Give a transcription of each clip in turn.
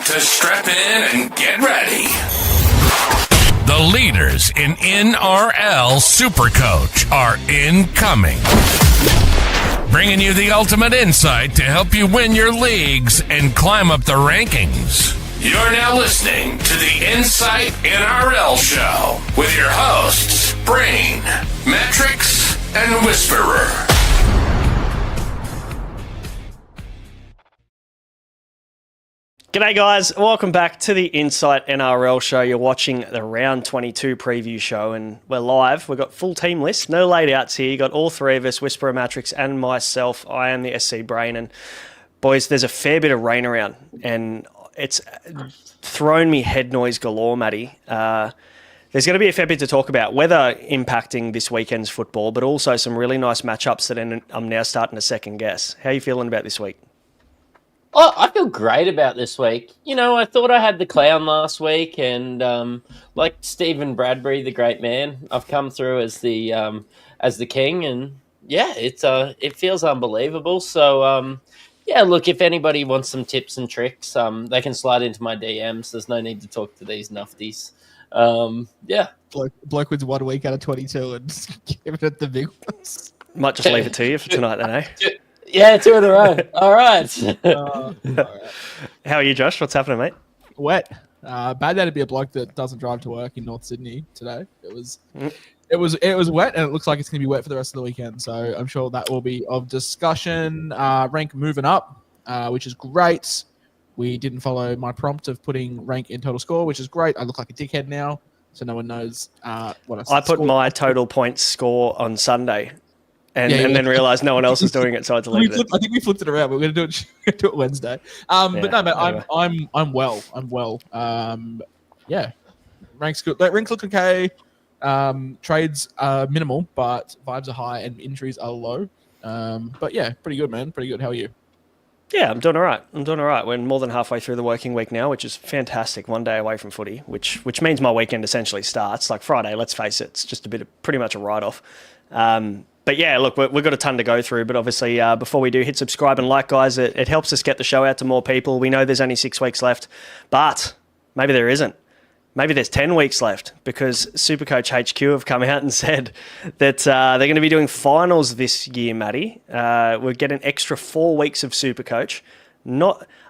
to strap in and get ready. The leaders in NRL SuperCoach are incoming. Bringing you the ultimate insight to help you win your leagues and climb up the rankings. You're now listening to the Insight NRL Show with your hosts, Brain, Mattrix, and Whisperer. G'day guys, welcome back to the Insight NRL Show. You're watching the Round 22 preview show and we're live. We've got full team list, no laid outs here. You got all three of us, Whisperer, Mattrix and myself. I am the SC Brain, and boys, there's a fair bit of rain around and it's thrown me head noise galore, Matty. There's going to be a fair bit to talk about, weather impacting this weekend's football, but also some really nice matchups that I'm now starting to second guess. How are you feeling about this week? Oh, I feel great about this week. You know, I thought I had the clown last week, and like Stephen Bradbury, the great man, I've come through as the king, and yeah, it feels unbelievable. So yeah, look, if anybody wants some tips and tricks, they can slide into my DMs. There's no need to talk to these nufties. Yeah, bloke wins 1 week out of 22 and give it the big ones. Might just leave it to you for tonight, then, eh? Yeah, 2 in a row. All right. All right. How are you, Josh? What's happening, mate? Wet. Bad day to be a bloke that doesn't drive to work in North Sydney today. It was wet, and it looks like it's going to be wet for the rest of the weekend. So I'm sure that will be of discussion. Rank moving up, which is great. We didn't follow my prompt of putting rank in total score, which is great. I look like a dickhead now, so no one knows what I put my total points score on Sunday. And then realised no one else is doing it, so I deleted it. I think we flipped it around. But we're going to do it Wednesday. But no, mate, anyway. I'm well. I'm well. Yeah, rank's good. Rank's looking okay. Trades are minimal, but vibes are high and injuries are low. But yeah, pretty good, man. Pretty good. How are you? Yeah, I'm doing all right. We're more than halfway through the working week now, which is fantastic. 1 day away from footy, which means my weekend essentially starts. Like Friday, let's face it, it's just pretty much a write-off. But yeah, look, we've got a ton to go through, but obviously before we do, hit subscribe and like, guys. It helps us get the show out to more people. We know there's only 6 weeks left, but maybe there isn't. Maybe there's 10 weeks left, because SuperCoach HQ have come out and said that they're going to be doing finals this year, Matty. We'll get an extra 4 weeks of SuperCoach.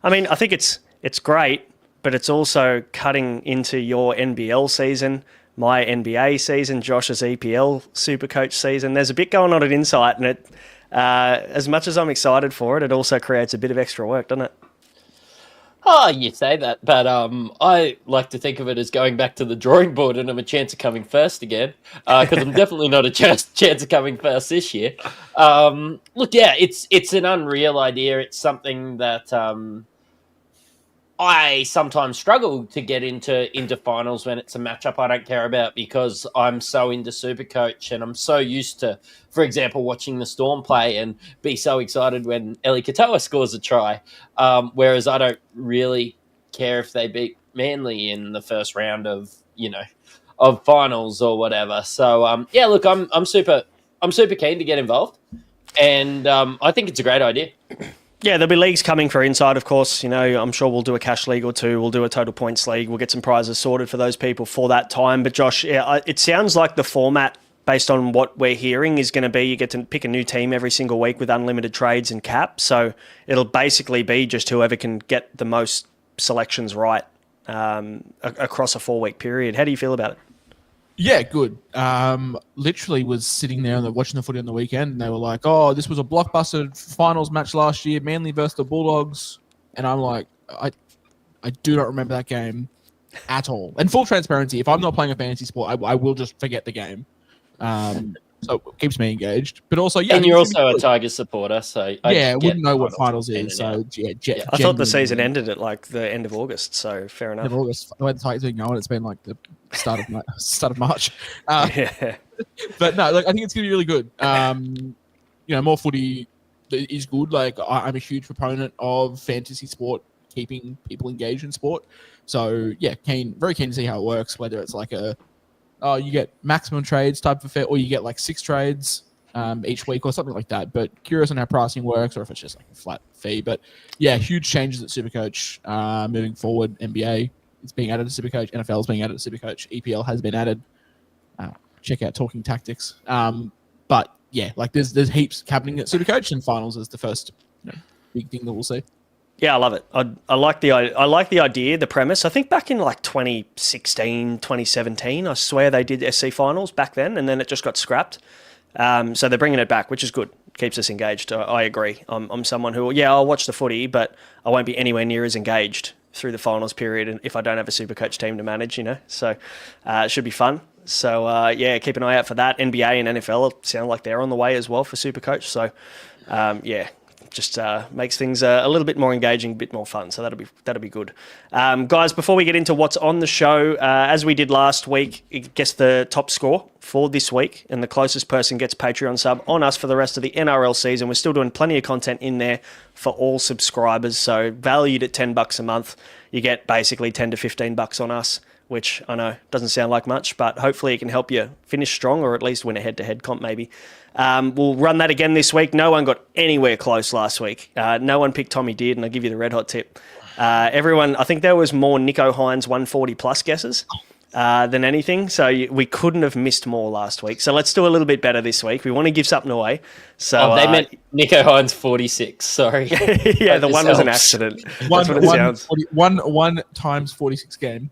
I think it's great, but it's also cutting into your NBL season, my NBA season, Josh's EPL SuperCoach season. There's a bit going on at Insight, and it, as much as I'm excited for it, it also creates a bit of extra work, doesn't it? Oh, you say that, but I like to think of it as going back to the drawing board, and I'm a chance of coming first again, because I'm definitely not a chance of coming first this year. Look, yeah, it's an unreal idea. It's something that I sometimes struggle to get into finals when it's a matchup I don't care about, because I'm so into SuperCoach and I'm so used to, for example, watching the Storm play and be so excited when Eli Katoa scores a try, whereas I don't really care if they beat Manly in the first round of finals or whatever. So yeah, look, I'm super keen to get involved, and I think it's a great idea. Yeah, there'll be leagues coming for Inside, of course. I'm sure we'll do a cash league or two. We'll do a total points league. We'll get some prizes sorted for those people for that time. But Josh, yeah, it sounds like the format, based on what we're hearing, is going to be you get to pick a new team every single week with unlimited trades and cap. So it'll basically be just whoever can get the most selections right across a 4-week period. How do you feel about it? Yeah, good. Literally was sitting there and watching the footy on the weekend, and they were like, "Oh, this was a blockbuster finals match last year, Manly versus the Bulldogs," and I'm like, I do not remember that game at all. And full transparency, if I'm not playing a fantasy sport, I will just forget the game. So it keeps me engaged. But also, yeah. And you're also a Tigers supporter, so I wouldn't know what finals is. So yeah, I thought the season ended at like the end of August, so fair enough. End of August. The way the Tigers have been going, it's been like the start of March. Yeah. But no, like, I think it's going to be really good. More footy is good. Like I'm a huge proponent of fantasy sport, keeping people engaged in sport. So yeah, very keen to see how it works. Whether it's like you get maximum trades type of fit, or you get like 6 trades, each week or something like that. But curious on how pricing works or if it's just like a flat fee. But yeah, huge changes at SuperCoach moving forward. NBA is being added to SuperCoach. NFL is being added to SuperCoach. EPL has been added. Check out Talking Tactics. But yeah, like there's heaps happening at SuperCoach, and finals is the first big thing that we'll see. Yeah, I love it. I like the idea, the premise. I think back in like 2016, 2017, I swear they did SC finals back then, and then it just got scrapped. So they're bringing it back, which is good. Keeps us engaged. I agree. I'm someone who, I'll watch the footy, but I won't be anywhere near as engaged through the finals period, and if I don't have a SuperCoach team to manage, So it should be fun. So keep an eye out for that. NBA and NFL sound like they're on the way as well for SuperCoach. So just makes things a little bit more engaging, a bit more fun. So that'll be good. Guys, before we get into what's on the show, as we did last week, guess the top score for this week, and the closest person gets Patreon sub on us for the rest of the NRL season. We're still doing plenty of content in there for all subscribers. So valued at $10 a month, you get basically $10 to $15 on us, which I know doesn't sound like much, but hopefully it can help you finish strong or at least win a head-to-head comp maybe. We'll run that again this week. No one got anywhere close last week. No one picked Tommy Deard, and I'll give you the red hot tip. Everyone, I think there was more Nico Hines 140 plus guesses than anything, so we couldn't have missed more last week. So let's do a little bit better this week. We want to give something away. So they meant Nico Hines 46. Sorry. Yeah, the one was an accident. That's what it sounds. 1 times 46 game.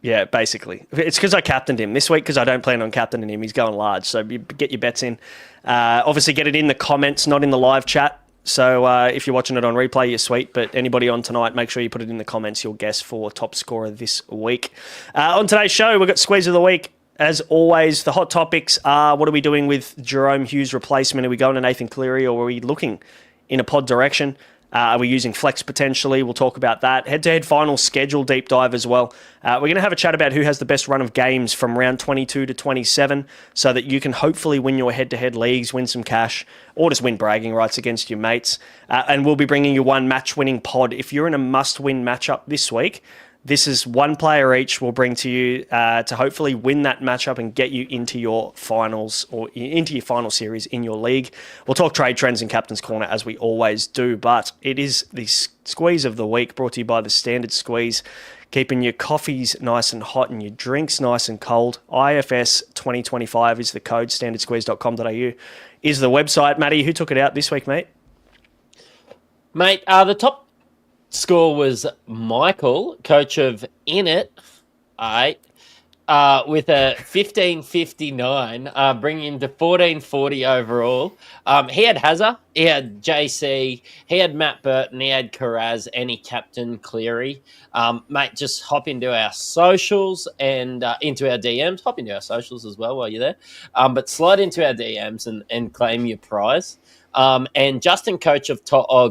Yeah, basically. It's because I captained him this week because I don't plan on captaining him. He's going large, so you get your bets in. Obviously, get it in the comments, not in the live chat. So if you're watching it on replay, you're sweet. But anybody on tonight, make sure you put it in the comments, your guess for top scorer this week. On today's show, we've got Squeeze of the Week. As always, the hot topics are, what are we doing with Jerome Hughes' replacement? Are we going to Nathan Cleary, or are we looking in a pod direction? Are we using flex potentially? We'll talk about that. Head-to-head final schedule deep dive as well. We're going to have a chat about who has the best run of games from round 22 to 27 so that you can hopefully win your head-to-head leagues, win some cash, or just win bragging rights against your mates. And we'll be bringing you one match-winning pod. If you're in a must-win matchup this week, this is one player each we'll bring to you to hopefully win that matchup and get you into your finals or into your final series in your league. We'll talk trade trends in Captain's Corner as we always do, but it is the Squeeze of the Week brought to you by the Standard Squeeze, keeping your coffees nice and hot and your drinks nice and cold. IFS 2025 is the code, standardsqueeze.com.au is the website. Matty, who took it out this week, mate? Mate, the top score was Michael, coach of In It, with a 1559, bringing him to 1440 overall. He had Hazza, he had JC, he had Matt Burton, he had Carraz, and he captained Cleary. Mate, just hop into our socials and into our DMs. Hop into our socials as well while you're there. But slide into our DMs and claim your prize. And Justin, coach of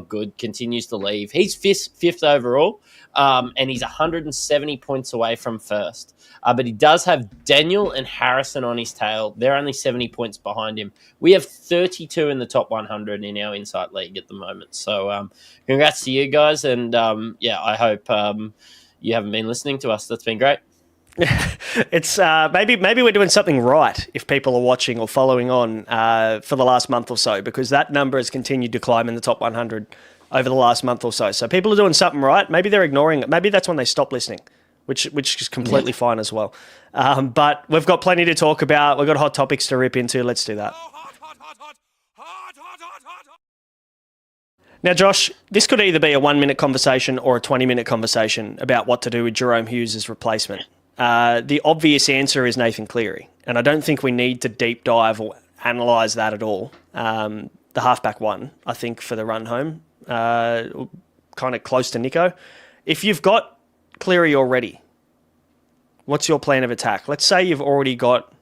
Good, continues to leave. He's fifth overall, and he's 170 points away from first. But he does have Daniel and Harrison on his tail. They're only 70 points behind him. We have 32 in the top 100 in our Insight League at the moment. So congrats to you guys. And, I hope you haven't been listening to us. That's been great. It's maybe we're doing something right if people are watching or following on for the last month or so, because that number has continued to climb in the top 100 over the last month or so. So people are doing something right. Maybe they're ignoring it. Maybe that's when they stop listening, which is completely fine as well. But we've got plenty to talk about. We've got hot topics to rip into. Let's do that. Now, Josh, this could either be a 1-minute conversation or a 20-minute conversation about what to do with Jerome Hughes' replacement. The obvious answer is Nathan Cleary, and I don't think we need to deep dive or analyse that at all. The halfback one, I think, for the run home, kind of close to Nico. If you've got Cleary already, what's your plan of attack? Let's say you've already got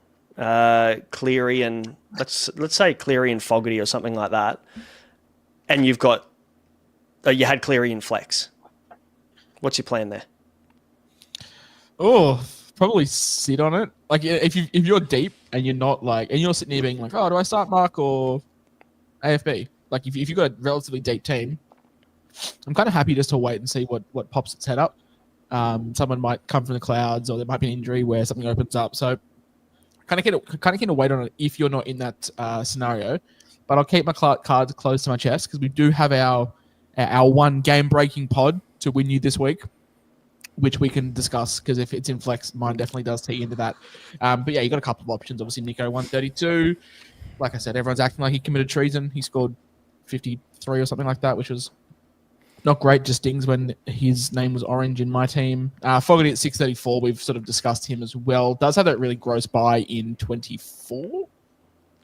Cleary and let's say Cleary and Fogarty or something like that, and you've got you had Cleary in flex. What's your plan there? Oh, probably sit on it. Like if you're deep and you're not and you're sitting here being like, oh, do I start Mark or AFB? Like if you've got a relatively deep team, I'm kind of happy just to wait and see what pops its head up. Someone might come from the clouds, or there might be an injury where something opens up. So kind of get a weight on it if you're not in that scenario. But I'll keep my cards close to my chest because we do have our one game-breaking pod to win you this week, which we can discuss because if it's in flex, mine definitely does tee into that. But yeah, you got a couple of options. Obviously, Nico 132. Like I said, everyone's acting like he committed treason. He scored 53 or something like that, which was not great. Just stings when his name was orange in my team. Fogarty at 634. We've sort of discussed him as well. Does have that really gross buy in 24,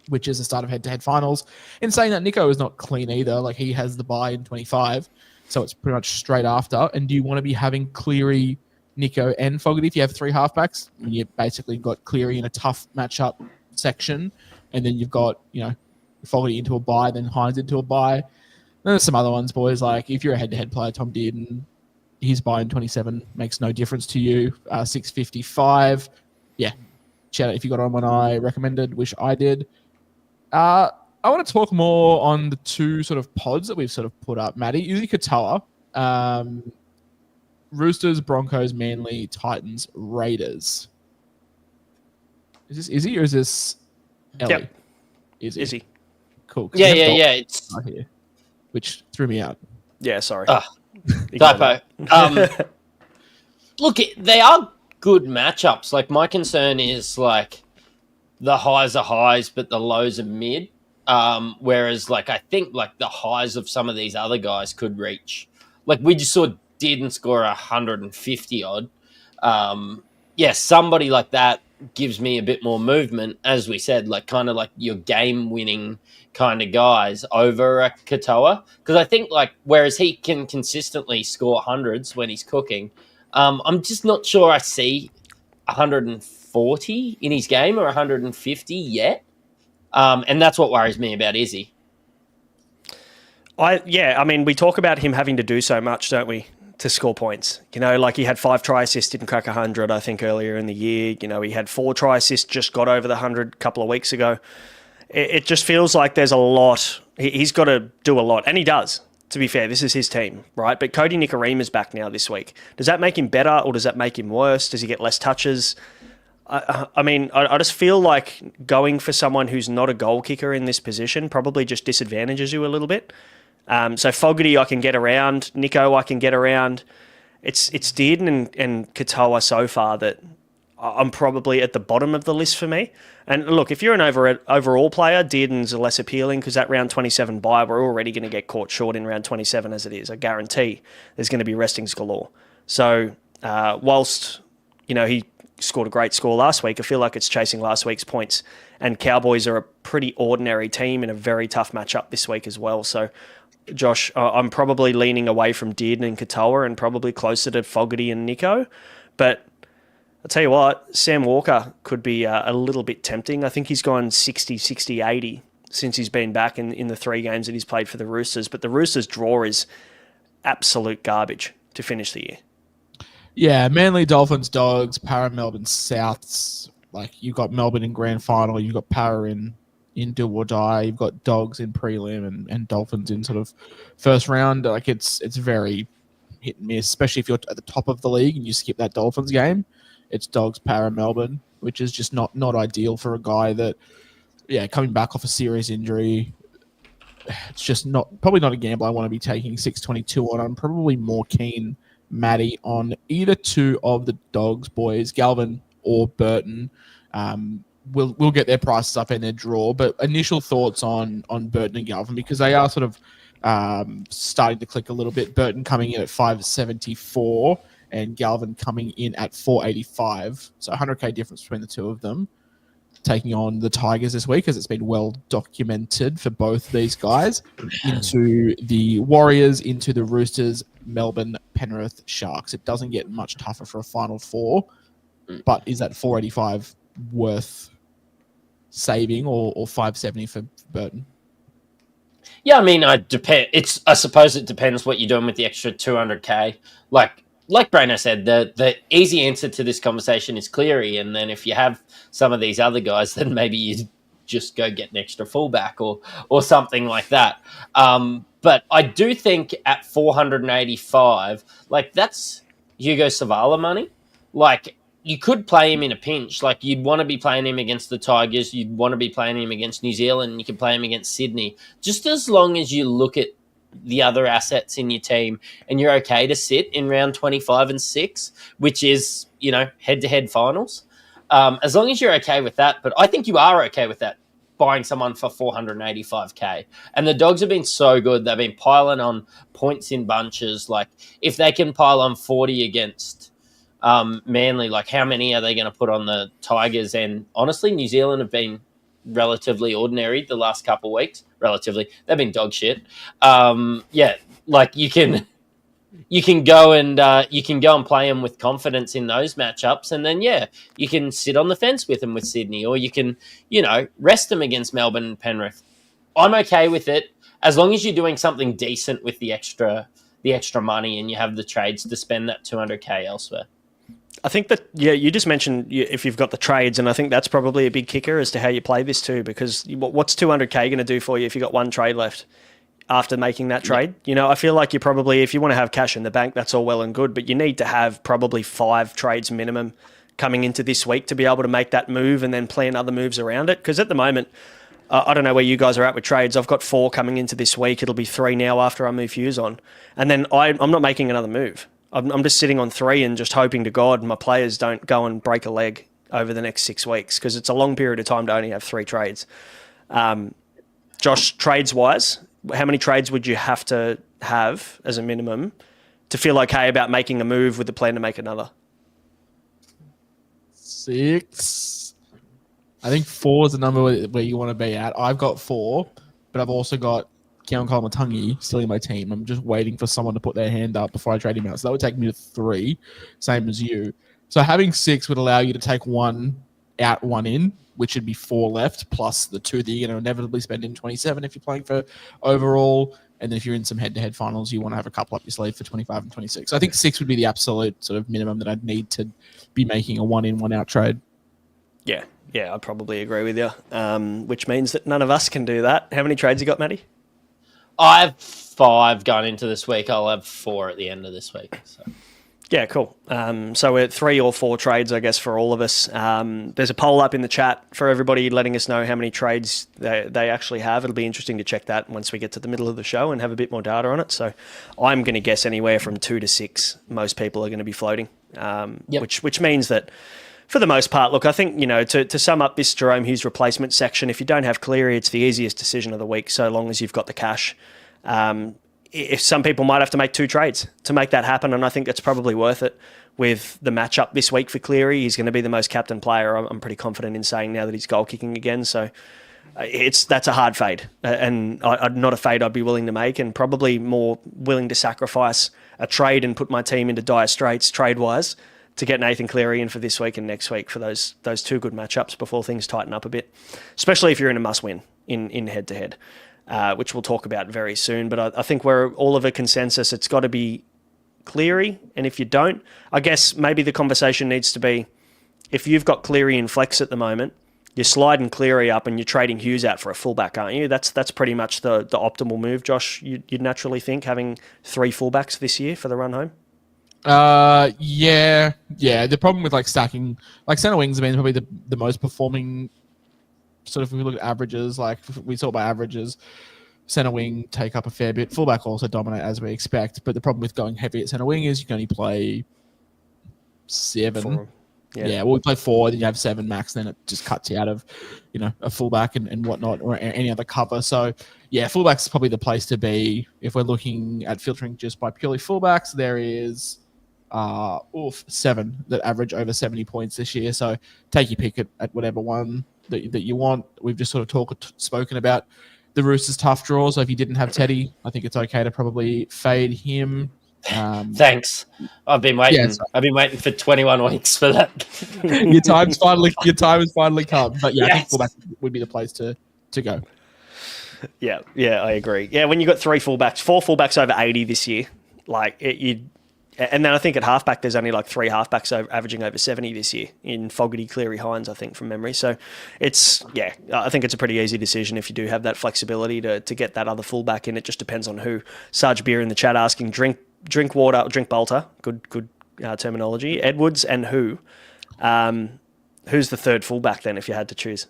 which is the start of head-to-head finals. In saying that, Nico is not clean either. Like he has the buy in 25. So it's pretty much straight after. And do you want to be having Cleary, Nico, and Fogarty if you have three halfbacks? And you basically got Cleary in a tough matchup section, and then you've got, Fogarty into a bye, then Hines into a bye. Then there's some other ones, boys. Like if you're a head-to-head player, Tom Dearden, his buy in 27 makes no difference to you. 655. Yeah. Shout out if you got on when I recommended, wish I did. I want to talk more on the two sort of pods that we've sort of put up, Matty. Izzy Katoa, Roosters, Broncos, Manly, Titans, Raiders. Is this Izzy or is this Ellie? Yep. Izzy. Cool. Yeah. It's right here, which threw me out. Yeah, sorry. Typo. Look, they are good matchups. Like my concern is like the highs are highs, but the lows are mid. Whereas, like, I think, like, the highs of some of these other guys could reach. Like, we just saw Dearden score 150-odd. Somebody like that gives me a bit more movement, as we said, like, kind of like your game-winning kind of guys over a Katoa. Because I think, like, whereas he can consistently score hundreds when he's cooking, I'm just not sure I see 140 in his game or 150 yet. And that's what worries me about Izzy. I mean, we talk about him having to do so much, don't we, to score points? Like he had 5 try assists, didn't crack 100, I think, earlier in the year. He had 4 try assists, just got over the 100 a couple of weeks ago. It just feels like there's a lot. He's got to do a lot, and he does. To be fair, this is his team, right? But Cody Nikorima back now this week. Does that make him better, or does that make him worse? Does he get less touches? I mean, I just feel like going for someone who's not a goal kicker in this position probably just disadvantages you a little bit. So Fogarty I can get around, Nico I can get around. It's Dearden and Katoa so far that I'm probably at the bottom of the list for me. And look, if you're an overall player, Dearden's less appealing because that round 27 bye, we're already going to get caught short in round 27 as it is. I guarantee there's going to be restings galore. So whilst, he scored a great score last week, I feel like it's chasing last week's points. And Cowboys are a pretty ordinary team in a very tough matchup this week as well. So, Josh, I'm probably leaning away from Dearden and Katoa and probably closer to Fogarty and Nico. But I'll tell you what, Sam Walker could be a little bit tempting. I think he's gone 60, 80 since he's been back in the 3 games that he's played for the Roosters. But the Roosters' draw is absolute garbage to finish the year. Yeah, Manly, Dolphins, Dogs, Para, Melbourne, Souths. Like, you've got Melbourne in grand final, you've got Para in do or die, you've got Dogs in prelim and Dolphins in sort of first round. Like, it's very hit and miss, especially if you're at the top of the league and you skip that Dolphins game. It's Dogs, Para, Melbourne, which is just not ideal for a guy that, coming back off a serious injury. It's just probably not a gamble I want to be taking 622 on. I'm probably more keen, Matty, on either two of the Dogs boys, Galvin or Burton. We'll get their prices up in their draw, but initial thoughts on Burton and Galvin, because they are sort of starting to click a little bit. Burton coming in at 574 and Galvin coming in at 485. So 100k difference between the two of them, taking on the Tigers this week, as it's been well documented for both these guys, into the Warriors, into the Roosters, Melbourne, Penrith, Sharks. It doesn't get much tougher for a Final Four, but is that 485 worth saving or 570 for Burton? Yeah, I mean, I suppose it depends what you're doing with the extra 200k. Like Braino said, the easy answer to this conversation is Cleary, and then if you have some of these other guys, then maybe you just go get an extra fullback or something like that. But I do think at 485, like, that's Hugo Savala money. Like, you could play him in a pinch. Like, you'd want to be playing him against the Tigers. You'd want to be playing him against New Zealand. And you can play him against Sydney. Just as long as you look at the other assets in your team and you're okay to sit in round 25 and 6, which is, head-to-head finals. As long as you're okay with that. But I think you are okay with that, buying someone for 485K. And the Dogs have been so good. They've been piling on points in bunches. Like, if they can pile on 40 against Manly, like, how many are they going to put on the Tigers? And honestly, New Zealand have been relatively ordinary the last couple of weeks. Relatively. They've been dog shit. Like, you can go and play them with confidence in those matchups, and then you can sit on the fence with them with Sydney, or you can rest them against Melbourne and Penrith. I'm okay with it as long as you're doing something decent with the extra money and you have the trades to spend that 200K elsewhere. I think that, you just mentioned if you've got the trades, and I think that's probably a big kicker as to how you play this too, because what's 200K going to do for you if you've got one trade left after making that trade? I feel like you probably, if you want to have cash in the bank, that's all well and good, but you need to have probably 5 trades minimum coming into this week to be able to make that move and then plan other moves around it. Because at the moment, I don't know where you guys are at with trades. I've got 4 coming into this week. It'll be 3 now after I move Hughes on. And then I'm not making another move. I'm just sitting on 3 and just hoping to God my players don't go and break a leg over the next 6 weeks, because it's a long period of time to only have 3 trades. Josh, trades-wise, how many trades would you have to have as a minimum to feel okay about making a move with the plan to make another? 6. I think 4 is the number where you want to be at. I've got 4, but I've also got Keon Koloamatangi still in my team. I'm just waiting for someone to put their hand up before I trade him out. So that would take me to 3, same as you. So having 6 would allow you to take 1 out, 1 in, which would be 4 left, plus the 2 that you're going to inevitably spend in 27 if you're playing for overall. And then if you're in some head-to-head finals, you want to have a couple up your sleeve for 25 and 26. So I think 6 would be the absolute sort of minimum that I'd need to be making a 1 in, 1 out trade. Yeah, I probably agree with you, which means that none of us can do that. How many trades you got, Matty? I have 5 going into this week. I'll have 4 at the end of this week. So. Yeah, cool. So we're at 3 or 4 trades, I guess, for all of us. There's a poll up in the chat for everybody letting us know how many trades they actually have. It'll be interesting to check that once we get to the middle of the show and have a bit more data on it. So I'm going to guess anywhere from 2 to 6 most people are going to be floating, which means that for the most part, look, I think, to sum up this Jerome Hughes replacement section, if you don't have Cleary, it's the easiest decision of the week, so long as you've got the cash. If some people might have to make 2 trades to make that happen, and I think it's probably worth it with the matchup this week for Cleary. He's going to be the most captain player, I'm pretty confident in saying, now that he's goal kicking again. So that's a hard fade, and not a fade I'd be willing to make, and probably more willing to sacrifice a trade and put my team into dire straits trade-wise to get Nathan Cleary in for this week and next week for those 2 good matchups before things tighten up a bit, especially if you're in a must-win in head-to-head, which we'll talk about very soon. But I think we're all of a consensus. It's got to be Cleary, and if you don't, I guess maybe the conversation needs to be, if you've got Cleary in flex at the moment, you're sliding Cleary up and you're trading Hughes out for a fullback, aren't you? That's pretty much the optimal move, Josh. You'd naturally think, having 3 fullbacks this year for the run home. Yeah. The problem with stacking, center wings have been probably the most performing. Sort of, if we look at averages, we saw by averages, center wing take up a fair bit. Fullback also dominate as we expect. But the problem with going heavy at center wing is you can only play 7. 4. Yeah, we play 4, then you have 7 max, then it just cuts you out of, a fullback and whatnot, or any other cover. So, yeah, fullbacks is probably the place to be. If we're looking at filtering just by purely fullbacks, there is 7 that average over 70 points this year. So take your pick at whatever one that you want. We've just sort of spoken about the Roosters' tough draw. So if you didn't have Teddy, I think it's okay to probably fade him. Thanks. I've been waiting. Yeah, I've been waiting for 21 weeks for that. Your time has finally come. But yeah, yes. I think fullback would be the place to go. Yeah, I agree. Yeah, when you got 3 fullbacks, 4 fullbacks over 80 this year, and then I think at halfback there's only 3 halfbacks averaging over 70 this year in Fogarty, Cleary, Hines, I think, from memory. So I think it's a pretty easy decision if you do have that flexibility to get that other fullback in. It just depends on who. Sarge Beer in the chat asking, drink water, drink Bolter, good terminology. Edwards and who? Who's the third fullback then, if you had to choose?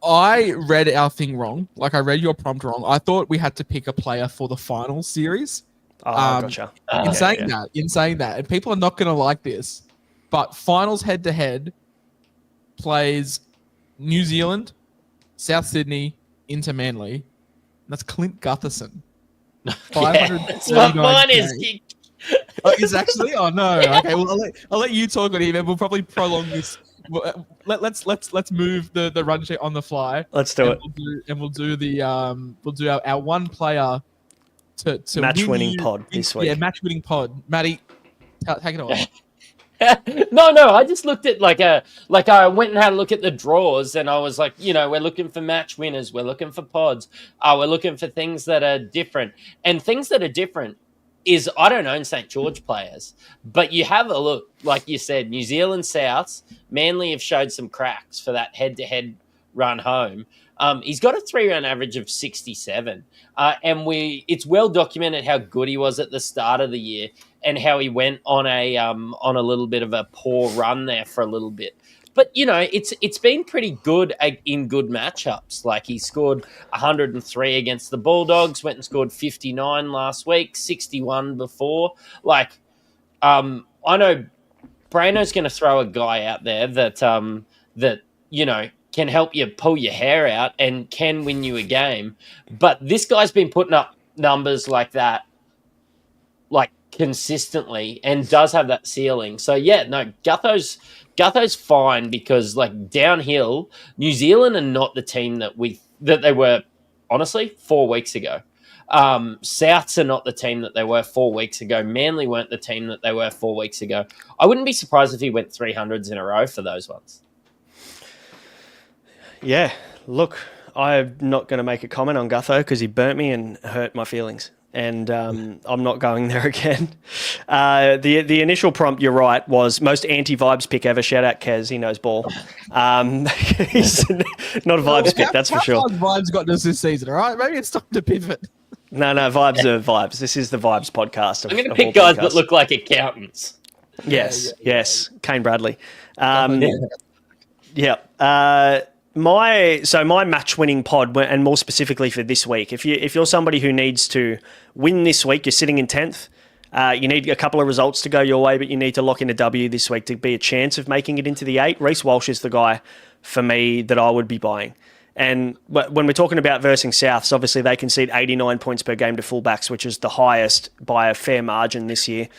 I read our thing wrong. Like, I read your prompt wrong. I thought we had to pick a player for the final series. Oh, gotcha. In saying that, and people are not going to like this, but finals head-to-head plays New Zealand, South Sydney, into Manly. That's Clint Gutherson. That's what mine is. Oh, is actually? Oh no. Okay, well I'll let you talk on him, and we'll probably prolong this. Let's move the run sheet on the fly. Let's do it. We'll do our one player to match winning pod this week. Yeah, match winning pod. Matty, take it away. No, I just looked at I went and had a look at the draws, and I was like, we're looking for match winners, we're looking for pods, we're looking for things that are different, and things that are different is I don't own St. George players, but you have a look, like you said, New Zealand Souths, Manly have showed some cracks for that head-to-head run home. He's got a 3-round average of 67, and it's well documented how good he was at the start of the year and how he went on a little bit of a poor run there for a little bit. But, it's been pretty good in good matchups. Like, he scored 103 against the Bulldogs, went and scored 59 last week, 61 before. Like, I know Braino's going to throw a guy out there that can help you pull your hair out and can win you a game. But this guy's been putting up numbers like that, like, consistently, and does have that ceiling. So, yeah, no, Gutho's fine because, like, downhill, New Zealand are not the team that they were, honestly, 4 weeks ago. Souths are not the team that they were 4 weeks ago. Manly weren't the team that they were 4 weeks ago. I wouldn't be surprised if he went 300s in a row for those ones. Yeah, look, I'm not going to make a comment on Gutho because he burnt me and hurt my feelings. And I'm not going there again. The initial prompt, you're right, was most anti-vibes pick ever. Shout out Kez, he knows ball. He's not a vibes pick, that's for sure. How far vibes got us this season, all right? Maybe it's time to pivot. No, vibes are vibes. This is the vibes podcast. I'm going to pick guys that look like accountants. Yes. Kane Bradley. Yeah. My match winning pod, and more specifically for this week, if you're somebody who needs to win this week, you're sitting in 10th, you need a couple of results to go your way, but you need to lock in a W this week to be a chance of making it into the 8. Reece Walsh is the guy for me that I would be buying. And when we're talking about versing Souths, obviously they concede 89 points per game to fullbacks, which is the highest by a fair margin this year.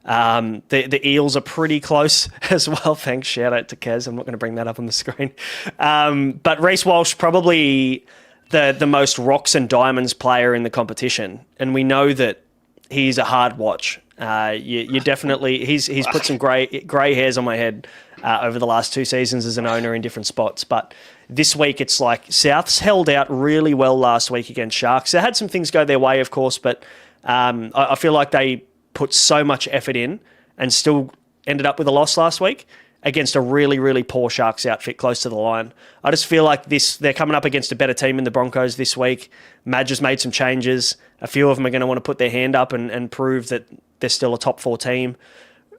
The Eels are pretty close as well. Thanks. Shout out to Kez. I'm not going to bring that up on the screen. But Reece Walsh, probably the most rocks and diamonds player in the competition. And we know that he's a hard watch. You definitely, he's put some grey hairs on my head over the last 2 seasons as an owner in different spots. But this week it's like Souths held out really well last week against Sharks. They had some things go their way, of course, but I feel like they put so much effort in and still ended up with a loss last week against a really, really poor Sharks outfit close to the line. I just feel like they're coming up against a better team in the Broncos this week. Madge has made some changes. A few of them are going to want to put their hand up and prove that they're still a top 4 team.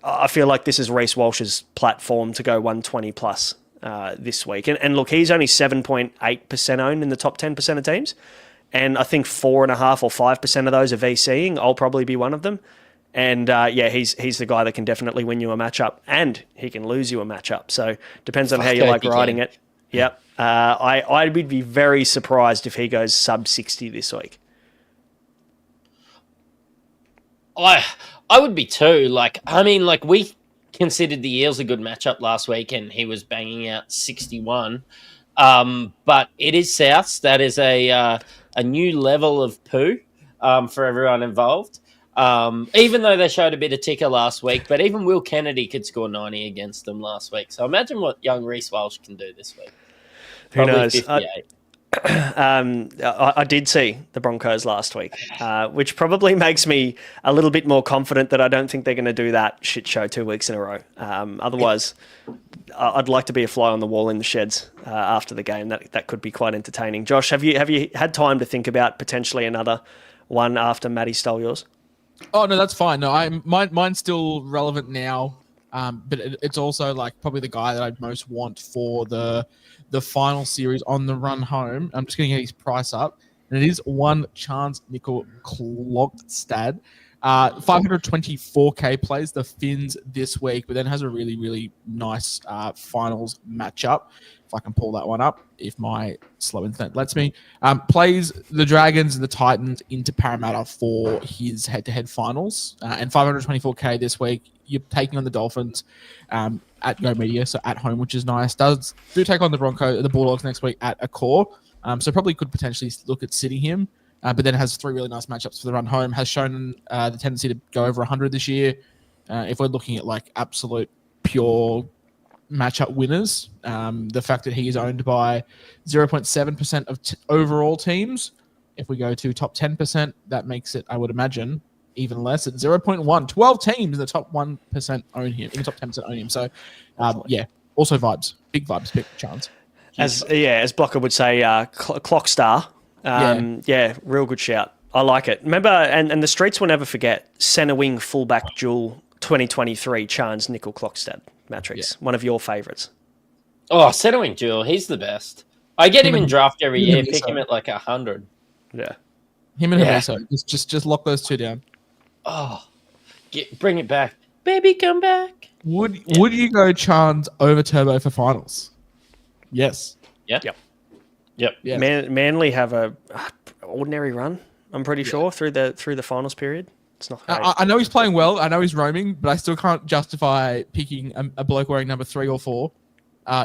I feel like this is Reece Walsh's platform to go 120 plus this week. And look, he's only 7.8% owned in the top 10% of teams. And I think 4.5 or 5% of those are VCing. I'll probably be one of them. And he's the guy that can definitely win you a matchup, and he can lose you a matchup. So depends on how you like riding it. Yep. I would be very surprised if he goes sub 60 this week. I would be too. We considered the Eels a good matchup last week, and he was banging out 61. But it is Souths. That is a new level of poo for everyone involved. Even though they showed a bit of ticker last week, but even Will Kennedy could score 90 against them last week. So imagine what young Reece Walsh can do this week. Who knows? I did see the Broncos last week, which probably makes me a little bit more confident that I don't think they're going to do that shit show 2 weeks in a row. Otherwise, I'd like to be a fly on the wall in the sheds after the game. That could be quite entertaining. Josh, have you had time to think about potentially another one after Matty stole yours? Oh no, that's fine. No, mine's still relevant now. But it's also like probably the guy that I'd most want for the final series on the run home. I'm just going to get his price up, and it is one chance Nickel Klogstad. 524k plays the Finns this week, but then has a really, really nice finals matchup. If I can pull that one up, if my slow internet lets me. Plays the Dragons and the Titans into Parramatta for his head-to-head finals. And 524k this week. You're taking on the Dolphins at Go Media, so at home, which is nice. Do take on the Bulldogs next week at Accor. So probably could potentially look at sitting him. But then has 3 really nice matchups for the run home. Has shown the tendency to go over 100 this year. If we're looking at like absolute pure matchup winners, the fact that he is owned by 0.7% of overall teams. If we go to top 10%, that makes it, I would imagine, even less at 0.1. 12 teams in the top 1% own him. In the top 10% own him. So, also vibes. Big vibes, big chance. As Blocker would say, clock star. Real good shout. I like it. Remember, and the streets will never forget, centre wing fullback duel 2023, Chance Nickel Klogstad, Mattrix. One of your favourites. Oh, centre wing duel. He's the best. I get him in draft every year. Pick him at like 100. Yeah. Him and Hamiso. Just lock those two down. Oh, bring it back. Baby, come back. Would you go Chance over Turbo for finals? Yes. Yeah. Yep. Yeah. Manly have a ordinary run, I'm pretty sure, through the finals period. It's not great. I know he's playing well. I know he's roaming, but I still can't justify picking a bloke wearing number 3 or 4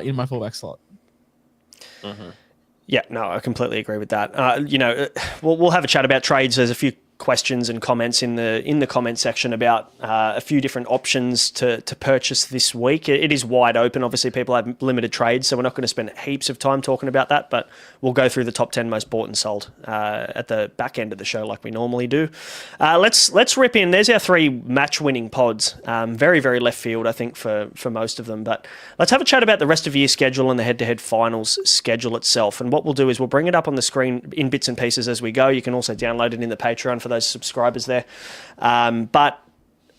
in my fullback slot. Mm-hmm. Yeah, no, I completely agree with that. We'll have a chat about trades. There's a few questions and comments in the comment section about a few different options to purchase this week. It is wide open. Obviously, people have limited trades, so we're not going to spend heaps of time talking about that, but we'll go through the top 10 most bought and sold at the back end of the show like we normally do. Let's rip in. There's our 3 match-winning pods. Very, very left field, I think, for most of them, but let's have a chat about the rest of year schedule and the head-to-head finals schedule itself. And what we'll do is we'll bring it up on the screen in bits and pieces as we go. You can also download it in the Patreon for those subscribers there. But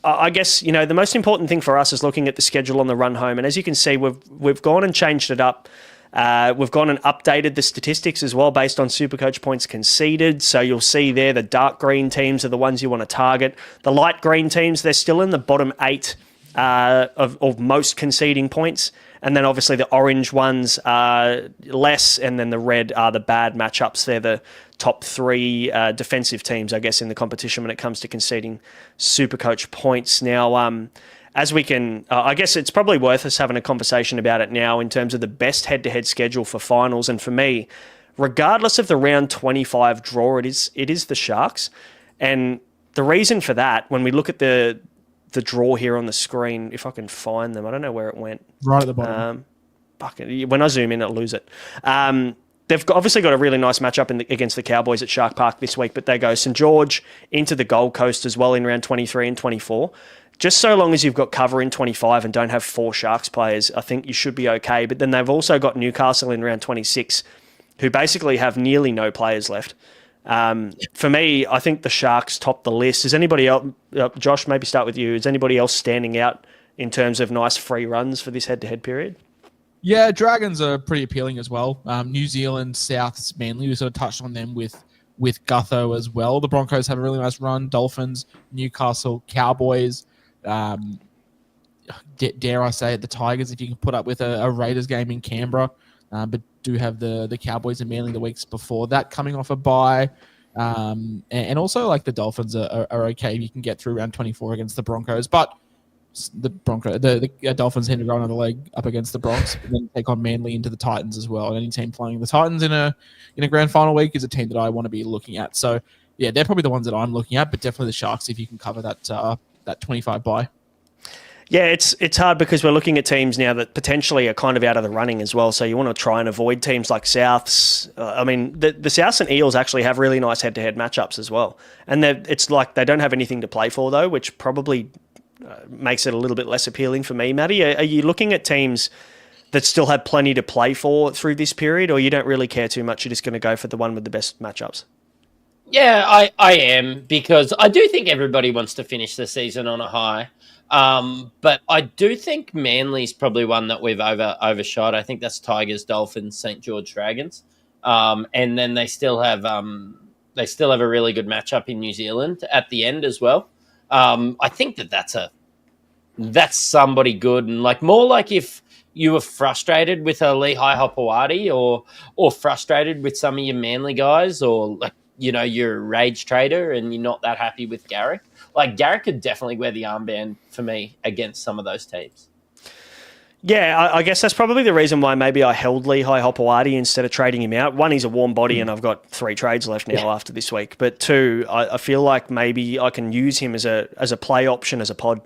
I guess, the most important thing for us is looking at the schedule on the run home. And as you can see, we've gone and changed it up. We've gone and updated the statistics as well based on SuperCoach points conceded. So you'll see there the dark green teams are the ones you want to target. The light green teams, they're still in the bottom 8 of most conceding points. And then obviously the orange ones are less, and then the red are the bad matchups. They're the top 3 defensive teams, I guess, in the competition when it comes to conceding SuperCoach points. Now, as we can, I guess it's probably worth us having a conversation about it now in terms of the best head-to-head schedule for finals. And for me, regardless of the round 25 draw, it is the Sharks. And the reason for that, when we look at the draw here on the screen, if I can find them. I don't know where it went. Right at the bottom. When I zoom in, I'll lose it. They've obviously got a really nice matchup against the Cowboys at Shark Park this week, but they go St. George into the Gold Coast as well in round 23 and 24. Just so long as you've got cover in 25 and don't have 4 Sharks players, I think you should be okay. But then they've also got Newcastle in round 26, who basically have nearly no players left. For me, I think the Sharks top the list. Is anybody else, Josh, maybe start with you. Is anybody else standing out in terms of nice free runs for this head-to-head period? Yeah, Dragons are pretty appealing as well. New Zealand, Souths, Manly, we sort of touched on them with Gutho as well. The Broncos have a really nice run. Dolphins, Newcastle, Cowboys. Dare I say it, the Tigers, if you can put up with a Raiders game in Canberra. But do have the Cowboys and Manly the weeks before that coming off a bye. And also like the Dolphins are okay if you can get through round 24 against the Broncos. But the Dolphins tend to go another leg up against the Bronx and then take on Manly into the Titans as well. And any team playing the Titans in a grand final week is a team that I want to be looking at. So yeah, they're probably the ones that I'm looking at, but definitely the Sharks if you can cover that 25 bye. Yeah, it's hard because we're looking at teams now that potentially are kind of out of the running as well. So you want to try and avoid teams like Souths. The Souths and Eels actually have really nice head-to-head matchups as well. And it's like they don't have anything to play for, though, which probably makes it a little bit less appealing for me, Matty. Are you looking at teams that still have plenty to play for through this period, or you don't really care too much? You're just going to go for the one with the best matchups? Yeah, I am, because I do think everybody wants to finish the season on a high. But I do think Manly's probably one that we've overshot. I think that's Tigers, Dolphins, St. George Dragons. And then they still have a really good matchup in New Zealand at the end as well. I think that's somebody good, and like more like if you were frustrated with a Lehigh Hopewadi or frustrated with some of your Manly guys, or like, you're a rage trader and you're not that happy with Garrick. Like, Garrick could definitely wear the armband for me against some of those teams. Yeah, I guess that's probably the reason why maybe I held Lehigh Hopewadi instead of trading him out. One, he's a warm body and I've got 3 trades left now after this week. But 2, I feel like maybe I can use him as a play option, as a pod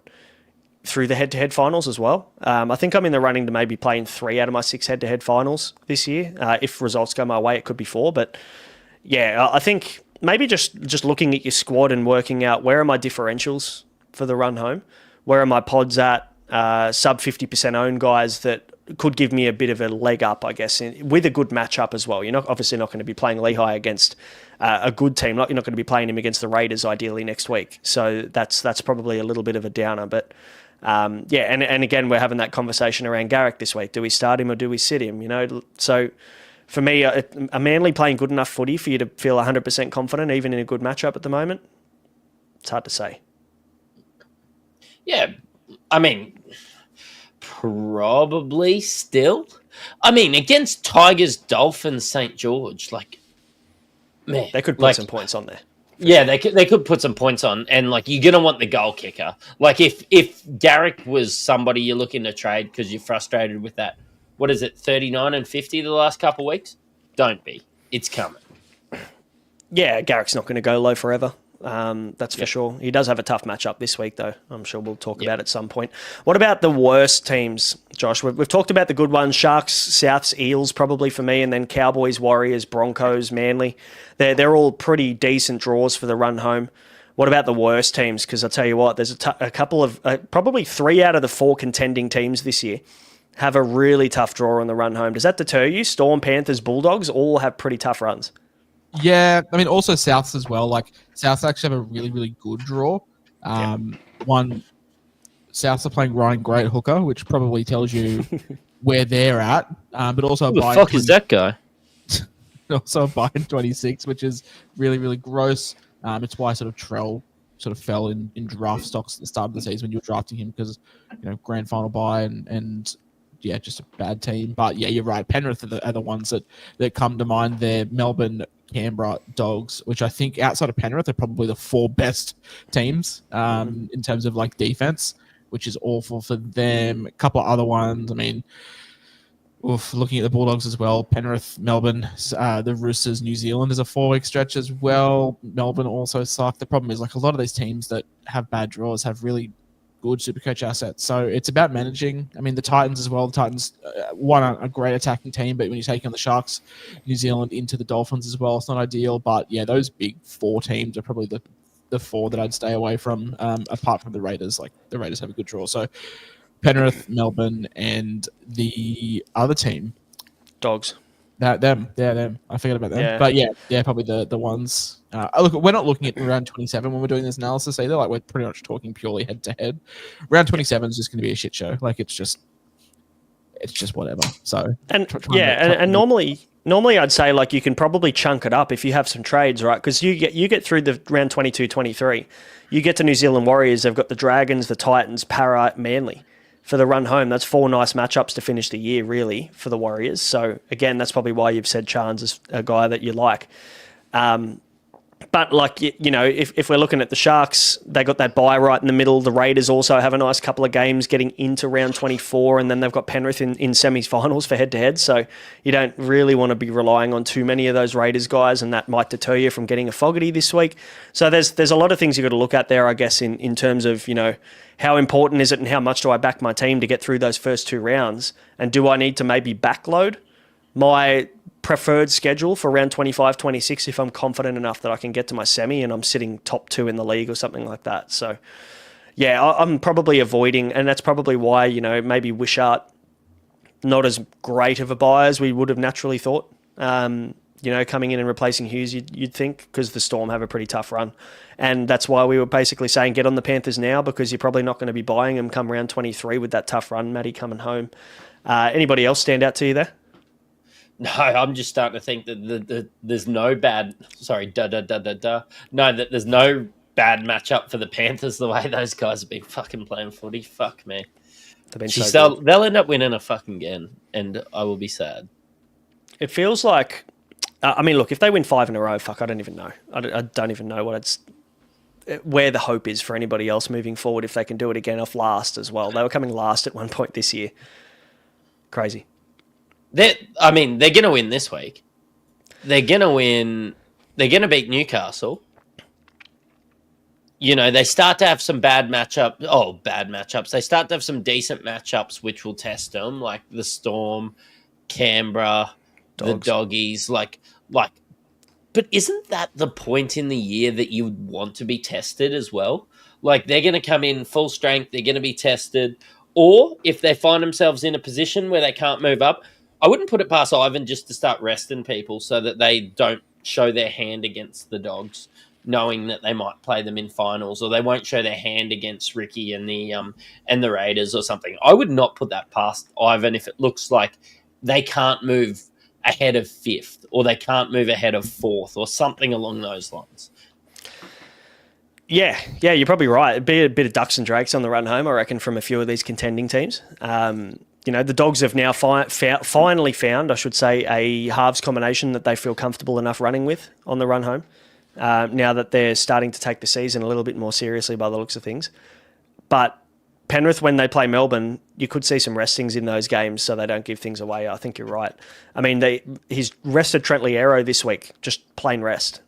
through the head-to-head finals as well. I think I'm in the running to maybe play in 3 out of my 6 head-to-head finals this year. If results go my way, it could be 4. But yeah, I think maybe just looking at your squad and working out where are my differentials for the run home, where are my pods at, sub 50% owned guys that could give me a bit of a leg up, I guess, with a good matchup as well. You're obviously not going to be playing Lehigh against a good team. You're not going to be playing him against the Raiders ideally next week. So that's probably a little bit of a downer. But yeah, and again, we're having that conversation around Garrick this week. Do we start him or do we sit him? So for me, a Manly playing good enough footy for you to feel 100% confident, even in a good matchup at the moment? It's hard to say. Yeah, I mean, probably still. I mean, against Tigers, Dolphins, St. George, like, man. They could put some points on there. Yeah, they could put some points on, and like, you're gonna want the goal kicker. Like, if Garrick was somebody you're looking to trade because you're frustrated with that, what is it, 39 and 50 the last couple of weeks? Don't be. It's coming. Yeah, Garrick's not going to go low forever. That's for sure. He does have a tough matchup this week, though. I'm sure we'll talk about at some point. What about the worst teams, Josh? We've talked about the good ones: Sharks, Souths, Eels, probably for me, and then Cowboys, Warriors, Broncos, Manly. They're all pretty decent draws for the run home. What about the worst teams? Because I'll tell you what, there's a couple of, probably 3 out of the 4 contending teams this year have a really tough draw on the run home. Does that deter you? Storm, Panthers, Bulldogs all have pretty tough runs. Yeah, I mean, also Souths as well. Like, Souths actually have a really, really good draw. One, Souths are playing Ryan Great hooker, which probably tells you where they're at. But also Who the fuck is that guy? Also a buy in 26, which is really, really gross. It's why sort of Trell sort of fell in draft stocks at the start of the season when you were drafting him, because, grand final buy and yeah, just a bad team. But yeah, you're right. Penrith are the ones that come to mind. They're Melbourne, Canberra, Dogs, which I think outside of Penrith are probably the 4 best teams in terms of like defense, which is awful for them. A couple of other ones. I mean, looking at the Bulldogs as well, Penrith, Melbourne, the Roosters, New Zealand is a 4-week stretch as well. Melbourne also suck. The problem is, like, a lot of these teams that have bad draws have really good Supercoach assets. So it's about managing. I mean, the Titans as well. The Titans, a great attacking team, but when you take on the Sharks, New Zealand into the Dolphins as well, it's not ideal. But yeah, those big 4 teams are probably the 4 that I'd stay away from, apart from the Raiders. Like, the Raiders have a good draw. So Penrith, Melbourne, and the other team, Dogs. Them. I forget about them. Yeah. But yeah, probably the ones. Look, we're not looking at round 27 when we're doing this analysis either. Like, we're pretty much talking purely head to head. Round 27 is just going to be a shit show. Like, it's just whatever. So and normally I'd say, like, you can probably chunk it up if you have some trades, right? Because you get through the round 22, 23. You get to New Zealand Warriors. They've got the Dragons, the Titans, Para, Manly. For the run home, that's 4 nice matchups to finish the year, really, for the Warriors. So, again, that's probably why you've said Chance is a guy that you like. But, like, if we're looking at the Sharks, they got that bye right in the middle. The Raiders also have a nice couple of games getting into round 24, and then they've got Penrith in semi-finals for head-to-head. So you don't really want to be relying on too many of those Raiders guys, and that might deter you from getting a Fogarty this week. So there's a lot of things you've got to look at there, I guess, in terms of, how important is it and how much do I back my team to get through those first 2 rounds? And do I need to maybe backload my preferred schedule for round 25, 26 if I'm confident enough that I can get to my semi and I'm sitting top 2 in the league or something like that? So, yeah, I'm probably avoiding, and that's probably why, maybe Wishart not as great of a buy as we would have naturally thought. coming in and replacing Hughes, you'd think, because the Storm have a pretty tough run. And that's why we were basically saying get on the Panthers now, because you're probably not going to be buying them come round 23 with that tough run, Matty coming home. Anybody else stand out to you there? No, I'm just starting to think that there's no bad... Sorry, No, that there's no bad matchup for the Panthers the way those guys have been fucking playing footy. Fuck me. They'll end up winning a fucking game, and I will be sad. It feels like... look, if they win 5 in a row, fuck, I don't even know. I don't even know where the hope is for anybody else moving forward if they can do it again off last as well. They were coming last at one point this year. Crazy. They're going to win this week. They're going to win. They're going to beat Newcastle. They start to have some bad matchups. They start to have some decent matchups, which will test them, like the Storm, Canberra, the Doggies. But isn't that the point in the year that you would want to be tested as well? Like, they're going to come in full strength. They're going to be tested. Or if they find themselves in a position where they can't move up, I wouldn't put it past Ivan just to start resting people so that they don't show their hand against the Dogs, knowing that they might play them in finals, or they won't show their hand against Ricky and the Raiders or something. I would not put that past Ivan if it looks like they can't move ahead of 5th or they can't move ahead of 4th or something along those lines. Yeah, you're probably right. It'd be a bit of ducks and drakes on the run home, I reckon, from a few of these contending teams. The Dogs have now finally found, I should say, a halves combination that they feel comfortable enough running with on the run home, now that they're starting to take the season a little bit more seriously by the looks of things. But Penrith, when they play Melbourne, you could see some restings in those games so they don't give things away. I think you're right. He's rested Trent Liero this week, just plain rest.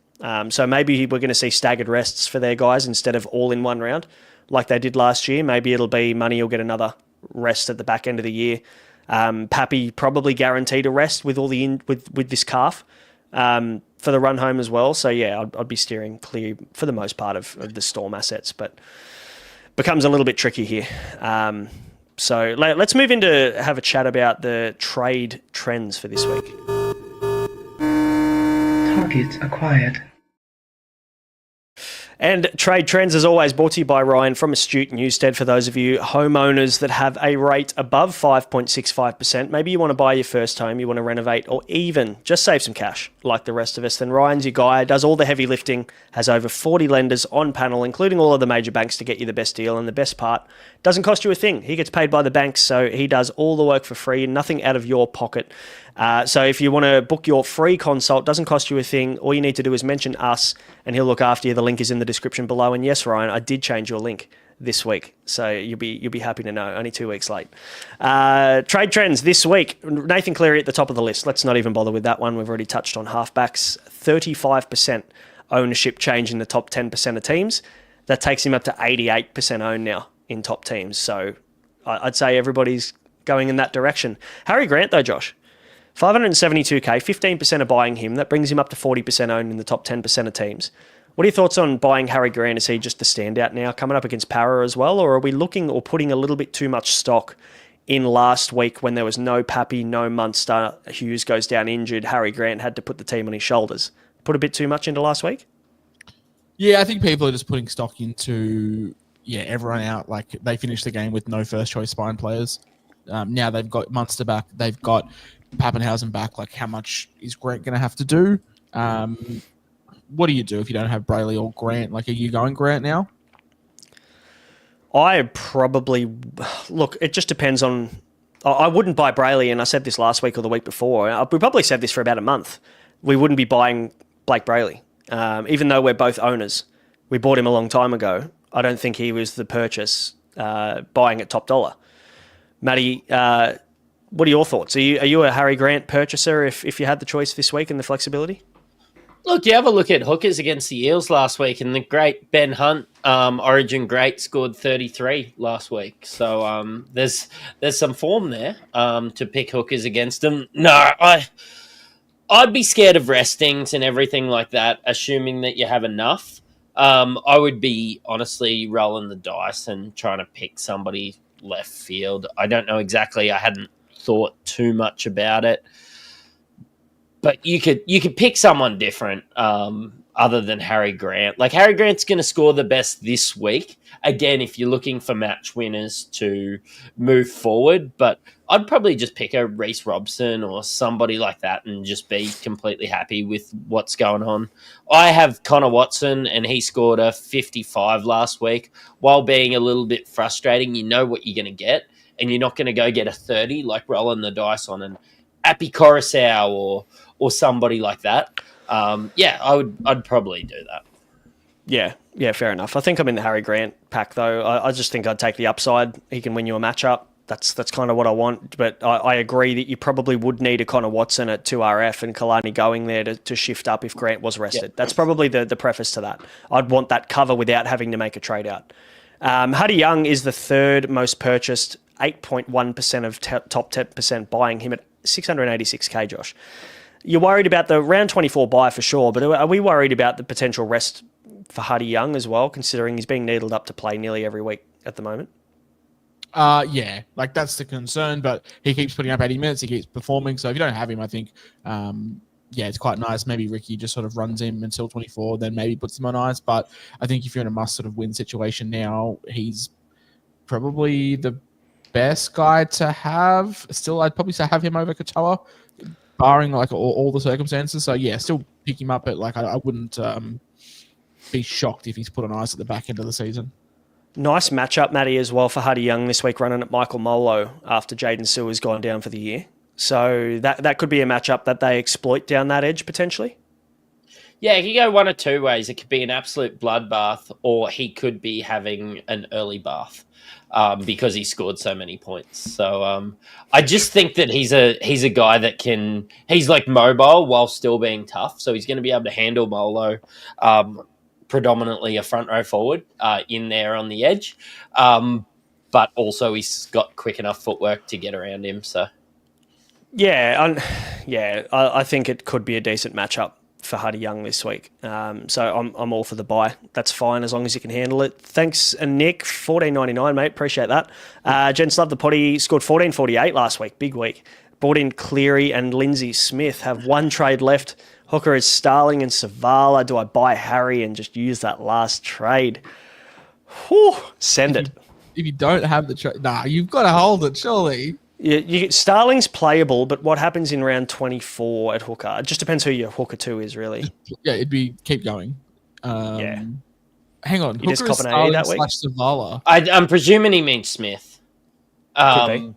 So maybe we're going to see staggered rests for their guys instead of all in one round like they did last year. Maybe it'll be Money will get another rest at the back end of the year. Pappy probably guaranteed a rest with all with this calf for the run home as well. So yeah, I'd be steering clear for the most part of the Storm assets, but becomes a little bit tricky here. So let's move into have a chat about the trade trends for this week. Target acquired. And Trade Trends, as always, brought to you by Ryan from Astute Newstead. For those of you homeowners that have a rate above 5.65%, maybe you want to buy your first home, you want to renovate, or even just save some cash like the rest of us, then Ryan's your guy, does all the heavy lifting, has over 40 lenders on panel, including all of the major banks to get you the best deal. And the best part, doesn't cost you a thing. He gets paid by the banks, so he does all the work for free, nothing out of your pocket. So if you want to book your free consult, doesn't cost you a thing. All you need to do is mention us and he'll look after you. The link is in the description below. And yes, Ryan, I did change your link this week. So you'll be happy to know, only 2 weeks late. Trade trends this week. Nathan Cleary at the top of the list. Let's not even bother with that one. We've already touched on halfbacks. 35% ownership change in the top 10% of teams. That takes him up to 88% owned now in top teams. So I'd say everybody's going in that direction. Harry Grant though, Josh. 572k, 15% are buying him. That brings him up to 40% owned in the top 10% of teams. What are your thoughts on buying Harry Grant? Is he just the standout now, coming up against Para as well? Or are we looking or putting a little bit too much stock in last week when there was no Pappy, no Munster, Hughes goes down injured, Harry Grant had to put the team on his shoulders? Put a bit too much into last week? Yeah, I think people are just putting stock into everyone out. Like, they finished the game with no first-choice spine players. Now they've got Munster back. They've got Pappenhausen back. Like, how much is Grant going to have to do? What do you do if you don't have Brayley or Grant? Like, are you going Grant now? I probably... Look, it just depends on... I wouldn't buy Brayley, and I said this last week or the week before. We probably said this for about a month. We wouldn't be buying Blake Brayley. Even though we're both owners. We bought him a long time ago. I don't think he was the purchase buying at top dollar. Matty, what are your thoughts? Are you a Harry Grant purchaser if you had the choice this week and the flexibility? Look, you have a look at hookers against the Eels last week, and the great Ben Hunt, Origin great, scored 33 last week. So there's some form there to pick hookers against them. No, I'd be scared of restings and everything like that, assuming that you have enough. I would be honestly rolling the dice and trying to pick somebody left field. I don't know exactly. I hadn't thought too much about it. But you could pick someone different other than Harry Grant. Like Harry Grant's going to score the best this week. Again, if you're looking for match winners to move forward, but I'd probably just pick a Reece Robson or somebody like that and just be completely happy with what's going on. I have Connor Watson, and he scored a 55 last week. While being a little bit frustrating, you know what you're going to get, and you're not going to go get a 30 like rolling the dice on an Appy Coruscant or somebody like that. I'd probably do that. Yeah, fair enough. I think I'm in the Harry Grant pack, though. I just think I'd take the upside. He can win you a matchup. That's kind of what I want. But I agree that you probably would need a Connor Watson at 2RF and Kalani going there to shift up if Grant was rested. That's probably the preface to that. I'd want that cover without having to make a trade out. Huddy Young is the third most purchased, 8.1% of top 10% buying him at 686k, Josh. You're worried about the round 24 buy for sure, but are we worried about the potential rest for Huddy Young as well, considering he's being needled up to play nearly every week at the moment? Yeah, like that's the concern, but he keeps putting up 80 minutes, he keeps performing, so if you don't have him, I think, it's quite nice. Maybe Ricky just sort of runs him until 24, then maybe puts him on ice, but I think if you're in a must sort of win situation now, he's probably the best guy to have. Still, I'd probably say have him over Katoa, barring like all the circumstances, so yeah, still pick him up, but like I wouldn't be shocked if he's put on ice at the back end of the season. Nice matchup, Matty, as well for Huddy Young this week, running at Michael Molo after Jaden Sewer's gone down for the year. So that could be a matchup that they exploit down that edge potentially. Yeah, it could go one of two ways. It could be an absolute bloodbath, or he could be having an early bath because he scored so many points. So I just think that he's a guy that he's like mobile while still being tough. So he's going to be able to handle Molo. Predominantly a front row forward in there on the edge. But also he's got quick enough footwork to get around him. So, I think it could be a decent matchup for Huddy Young this week. So I'm all for the buy. That's fine as long as you can handle it. Thanks, Nick. $14.99, mate. Appreciate that. Gents love the potty. Scored 14.48 last week. Big week. Brought in Cleary and Lindsay Smith. Have one trade left. Hooker is Starling and Savala. Do I buy Harry and just use that last trade? Whew, send it. If you don't have the trade, you've got to hold it, surely. Starling's playable, but what happens in round 24 at Hooker? It just depends who your Hooker 2 is, really. Yeah, it'd be keep going. Hang on. You just cop an A that week? Savala. I'm presuming he means Smith. Could be.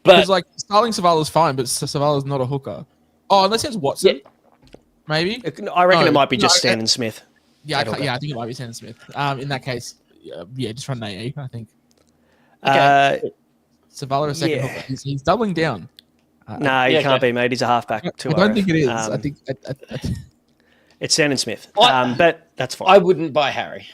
Because like Starling Savala's fine, but Savala's not a hooker. Oh, unless it's Watson. Yeah. Maybe. I reckon it might be just Stan and Smith. Yeah, I think it might be Stan and Smith. In that case, just run an AE, I think. Okay. Savala a second hooker. He's doubling down. You can't be, mate. He's a halfback. I don't think it is. I think it's Stan and Smith. But that's fine. I wouldn't buy Harry.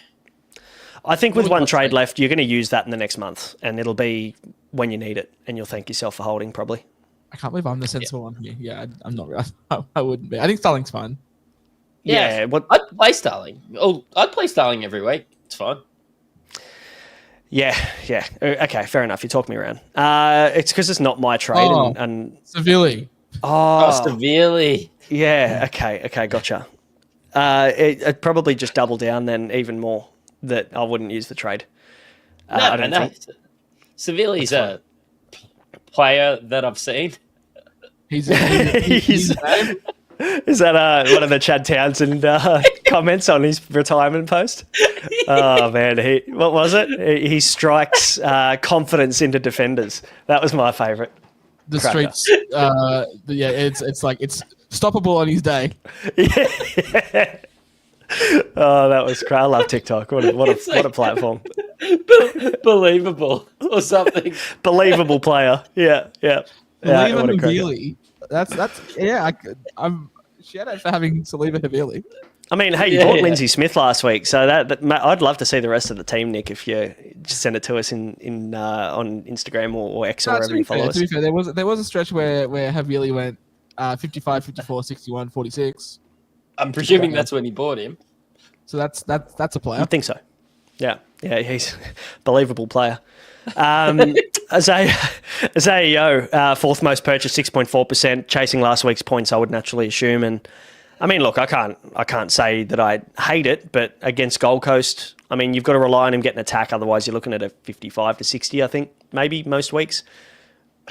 I think with one trade left, you're going to use that in the next month, and it'll be when you need it, and you'll thank yourself for holding, probably. I can't believe I'm the sensible one here. Yeah, I'm not. I wouldn't be. I think Starling's fine. Yeah, I'd play Starling. I'd play Starling every week. It's fine. Yeah. Okay, fair enough. You talked me around. It's because it's not my trade. And severely. Severely. Yeah. Okay. Gotcha. I'd probably just double down then even more that I wouldn't use the trade. No. Severely's a player that I've seen. He's Is that one of the Chad Townsend comments on his retirement post? Oh man, what was it? He strikes confidence into defenders. That was my favourite. The streets, it's like it's stoppable on his day. Yeah. Oh, that was great. I love TikTok. What a platform. Believable or something. Believable player. Yeah. Saliva Havili. I'm shout out for having Saliva Havili. I mean, hey, you bought Lindsay Smith last week, so that I'd love to see the rest of the team, Nick. If you just send it to us on Instagram or X or wherever you follow us. To be fair, there was a stretch where Havili went 55, 54, 61, 46. I'm presuming that's when he bought him. So that's a player. I think so. Yeah. Yeah, he's a believable player. Isaiah Yeo, fourth most purchased, 6.4%, chasing last week's points, I would naturally assume. And I mean, look, I can't say that I hate it, but against Gold Coast, I mean, you've got to rely on him getting attack. Otherwise, you're looking at a 55 to 60, I think, maybe most weeks.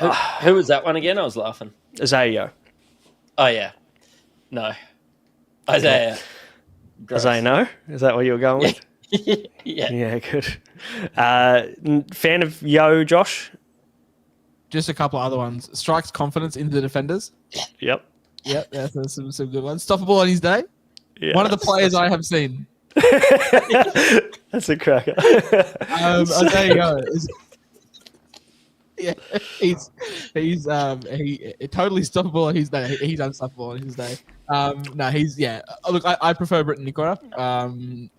Who was that one again? I was laughing. Isaiah Yeo. Oh, yeah. No. Isaiah. Isaiah, no? Is that what you were going with? Yeah. Yeah, good. Fan of Yo, Josh? Just a couple of other ones. Strikes confidence in the defenders. Yep. Yep, that's some good ones. Stoppable on his day. Yeah, One of the players I have seen. That's a cracker. There you go. Yeah, he's totally stoppable on his day. He's unstoppable on his day. No, he's Look, I prefer Britton Nicola. I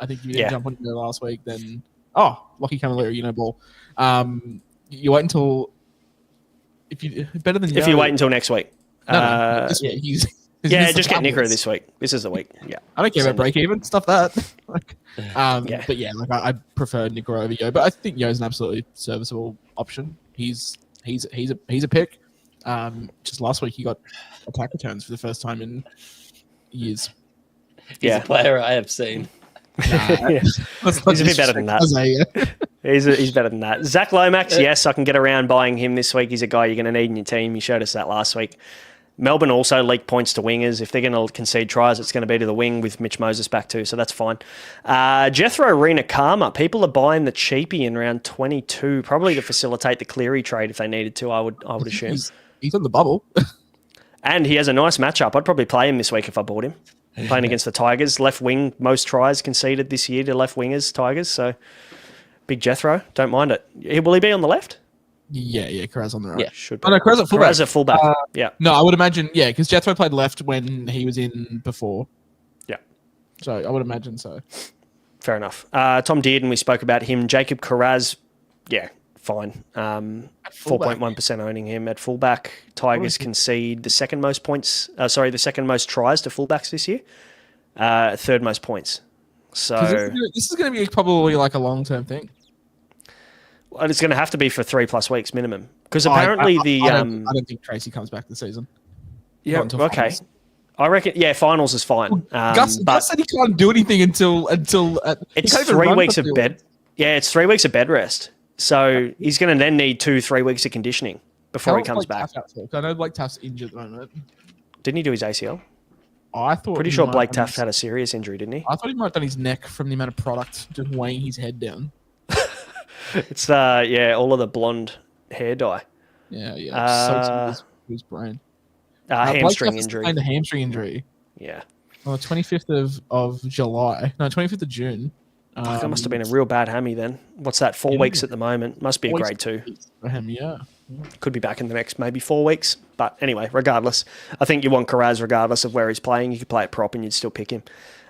think if you didn't jump on him there last week, then Lockie Camilleri, ball. You wait until if you wait until next week. No, this week. He's just get Nicola this week. This is the week. Yeah, I don't care about break even stuff that. But I prefer Nicola over Yo, but I think Yo's an absolutely serviceable option. He's a pick. Just last week he got attack returns for the first time in years. He's a player I have seen. He's a bit better than that. He's better than that. Zach Lomax, yes, I can get around buying him this week. He's a guy you're going to need in your team. You showed us that last week. Melbourne also leak points to wingers. If they're going to concede tries, it's going to be to the wing with Mitch Moses back too, so that's fine. Jethro Rena Karma, people are buying the cheapie in round 22, probably to facilitate the Cleary trade if they needed to, I would assume. He's on the bubble. And he has a nice matchup. I'd probably play him this week if I bought him. Playing against the Tigers. Left wing, most tries conceded this year to left wingers, Tigers, so big Jethro, don't mind it. Will he be on the left? Yeah, Carraz on the right. Yeah, should be. Oh, no, Carraz at fullback. Carraz at fullback. Yeah. No, I would imagine, because Jethro played left when he was in before. Yeah. So I would imagine so. Fair enough. Tom Dearden, we spoke about him. Jacob Carraz, fine. 4.1% owning him at fullback. Tigers concede the second most points. The second most tries to fullbacks this year. Third most points. So this is going to be probably like a long-term thing. Well, it's going to have to be for 3+ weeks minimum because apparently I don't think Tracy comes back this season. Yeah. Okay. Finals. I reckon. Finals is fine. Gus said he can't do anything until it's 3 weeks of bed. Yeah, it's 3 weeks of bed rest. So he's going to then need 2-3 weeks of conditioning before he comes back. I know Blake Taft's injured at the moment. Didn't he do his ACL? I thought. Pretty sure Blake Taft had a serious injury, didn't he? I thought he might have done his neck from the amount of product just weighing his head down. It's all of the blonde hair dye. Yeah. His brain. Hamstring injury. The hamstring injury. Yeah. On the 25th of July. No, 25th of June. That must have been a real bad hammy then. What's that? 4 weeks at the moment. Must be a grade 2. For him, yeah. Could be back in the next maybe 4 weeks. But anyway, regardless, I think you want Carraz regardless of where he's playing. You could play it prop and you'd still pick him.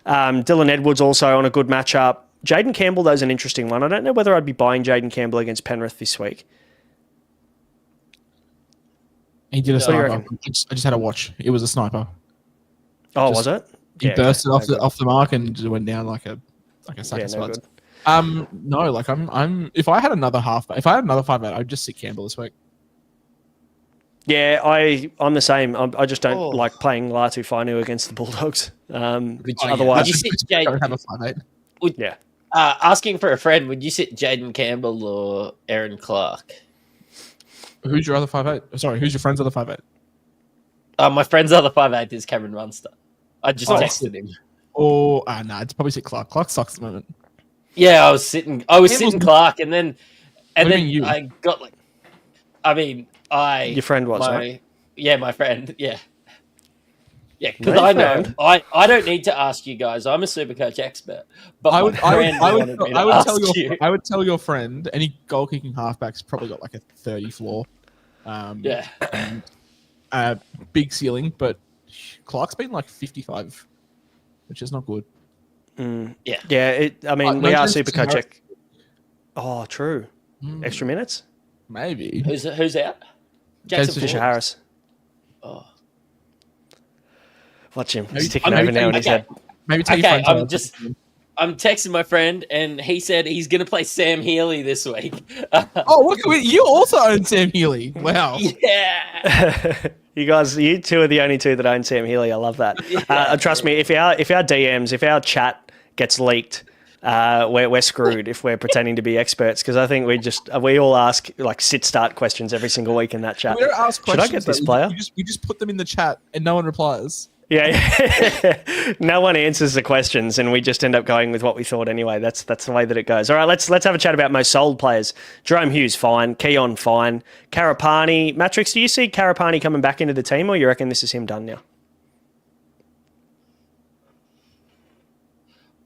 Dylan Edwards also on a good matchup. Jaden Campbell, though, is an interesting one. I don't know whether I'd be buying Jaden Campbell against Penrith this week. He did a sniper. I just had a watch. It was a sniper. Oh, was it? He bursted off the mark and just went down like a sack of spuds. No, like I'm. If I had another 5-8, I'd just sit Campbell this week. Yeah, I'm the same. I just don't like playing Latu Fainu against the Bulldogs. Otherwise, would you sit Jaden? Have a 5-8. Yeah. Asking for a friend, would you sit Jaden Campbell or Aaron Clark? Who's your other 5'8"? Sorry, who's your friend's other 5'8"? My friend's other 5'8" is Cameron Munster. I just texted him. It's probably sit Clark. Clark sucks at the moment. Yeah, I was sitting Clark, and then I got your friend was right? Yeah, my friend. Yeah. Yeah, because I know I don't need to ask you guys. I'm a SuperCoach expert. But I would tell your friend any goal kicking halfback's probably got like a 30 floor. Big ceiling, but Clark's been like 55, which is not good. Yeah. We are SuperCoach. Oh, true. Extra minutes? Maybe. Who's out? Jason Fisher-Harris. Oh. Watch him. He's ticking over now in his head. Maybe take your friends I'm texting my friend, and he said he's going to play Sam Healy this week. Oh, look, you also own Sam Healy. Wow. Yeah. You two are the only two that own Sam Healy. I love that. Trust me, if our DMs, if our chat gets leaked, we're screwed if we're pretending to be experts, because I think we all ask like sit-start questions every single week in that chat. We don't ask Should I get this player? We just put them in the chat and no one replies. Yeah. No one answers the questions, and we just end up going with what we thought anyway. That's the way that it goes. All right, let's have a chat about most sold players. Jerome Hughes, fine. Keon, fine. Karapani. Mattrix, do you see Karapani coming back into the team, or you reckon this is him done now?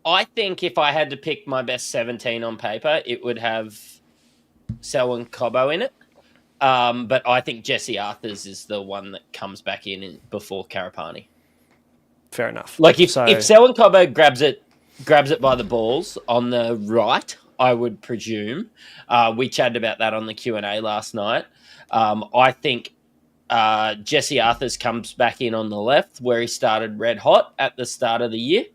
I think if I had to pick my best 17 on paper, it would have Selwyn Cobbo in it. But I think Jesse Arthurs is the one that comes back in before Karapani. Fair enough. Like if Selwyn Cobbo grabs it by the balls on the right, I would presume. We chatted about that on the Q&A last night. I think Jesse Arthurs comes back in on the left where he started red hot at the start of the year.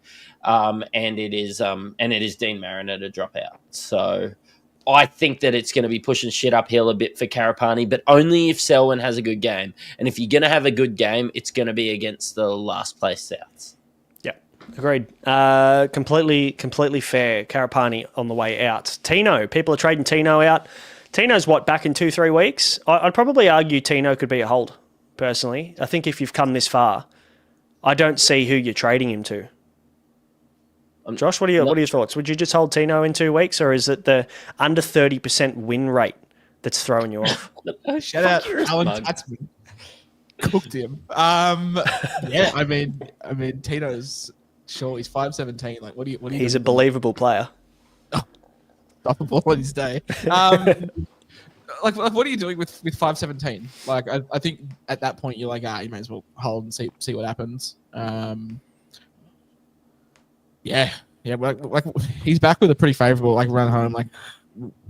And it is Dean Mariner to drop out. So I think that it's going to be pushing shit uphill a bit for Karapani, but only if Selwyn has a good game. And if you're going to have a good game, it's going to be against the last place Souths. Yeah, agreed. Completely fair. Karapani on the way out. Tino, people are trading Tino out. Tino's back in 2-3 weeks? I'd probably argue Tino could be a hold, personally. I think if you've come this far, I don't see who you're trading him to. Josh, what are your thoughts? Would you just hold Tino in 2 weeks, or is it the under 30% win rate that's throwing you off? Shout out Alan Tatsman. Cooked him. Yeah, I mean, Tino's sure he's 5'17". Like, what do you? He's a believable player. Off the ball on his day. Like, what are you doing with 5'17"? Like, I think at that point you're like, you may as well hold and see what happens. Yeah. Like he's back with a pretty favorable run home, like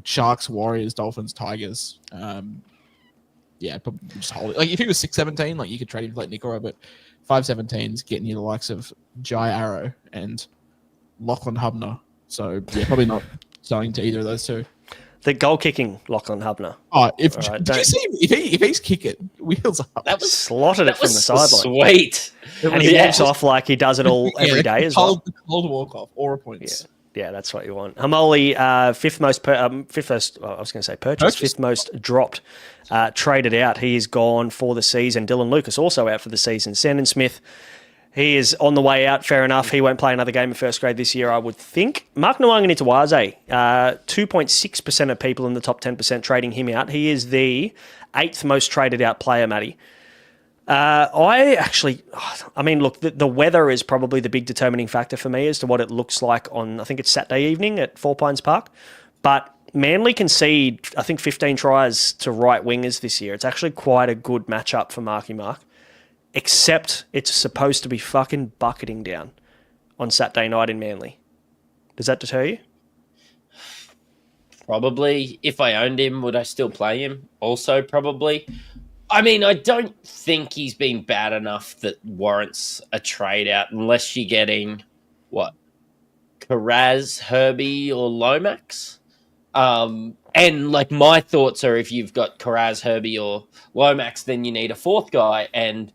Sharks, Warriors, Dolphins, Tigers. Yeah, probably just hold it. Like if he was 6'17", like you could trade him for like Nico, but 5'17's getting you the likes of Jai Arrow and Lachlan Hubner. So yeah, probably not selling to either of those two. The goal kicking Lachlan Hubner. Oh, did you see if he's kicking wheels up? That was slotted it from the sideline. Sweet. And he walks off like he does it all every day as well. Cold walk off, aura points. Yeah, that's what you want. Hamoli, fifth most dropped, traded out. He is gone for the season. Dylan Lucas also out for the season. Sandon Smith, he is on the way out. Fair enough. He won't play another game in first grade this year, I would think. Mark Nwanganitawaze, 2.6% of people in the top 10% trading him out. He is the 8th most traded out player, Matty. Look, the weather is probably the big determining factor for me as to what it looks like on, I think it's Saturday evening at Four Pines Park. But Manly concede, I think, 15 tries to right wingers this year. It's actually quite a good matchup for Marky Mark. Except it's supposed to be fucking bucketing down on Saturday night in Manly. Does that deter you? Probably. If I owned him, would I still play him? Also, probably. I mean, I don't think he's been bad enough that warrants a trade out unless you're getting, Karaz, Herbie, or Lomax? And my thoughts are if you've got Karaz, Herbie, or Lomax, then you need a fourth guy, and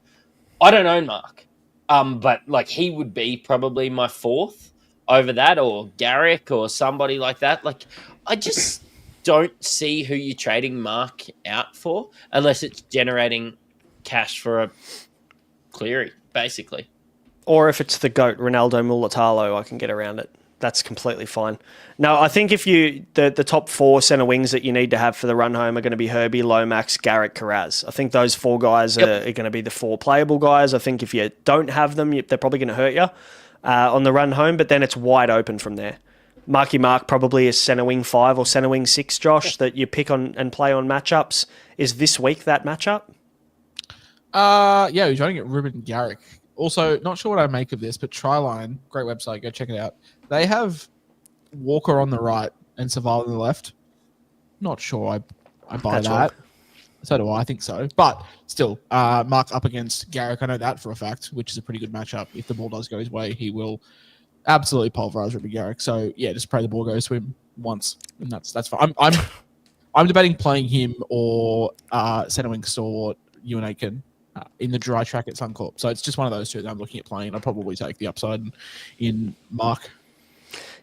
I don't own Mark, but he would be probably my fourth over that, or Garrick, or somebody like that. I just don't see who you're trading Mark out for unless it's generating cash for a Cleary, basically. Or if it's the GOAT, Ronaldo Mulatalo, I can get around it. That's completely fine. No, I think if the top 4 centre wings that you need to have for the run home are going to be Herbie, Lomax, Garrick, Karaz. I think those 4 guys are going to be the 4 playable guys. I think if you don't have them, they're probably going to hurt you on the run home, but then it's wide open from there. Marky Mark probably is centre wing 5 or centre wing 6, Josh, that you pick on and play on matchups. Is this week that matchup? Yeah, we're trying to get Ruben Garrick. Also, not sure what I make of this, but Tryline, great website, go check it out. They have Walker on the right and Survival on the left. Not sure I buy that. So do I think so. But still, Mark up against Garrick, I know that for a fact, which is a pretty good matchup. If the ball does go his way, he will absolutely pulverized Ruby Garrick. So yeah, just pray the ball goes to him once, and that's fine. I'm debating playing him or Centrewinks or Ewan Aitken in the dry track at Suncorp. So it's just one of those two that I'm looking at playing. I'll probably take the upside in Mark.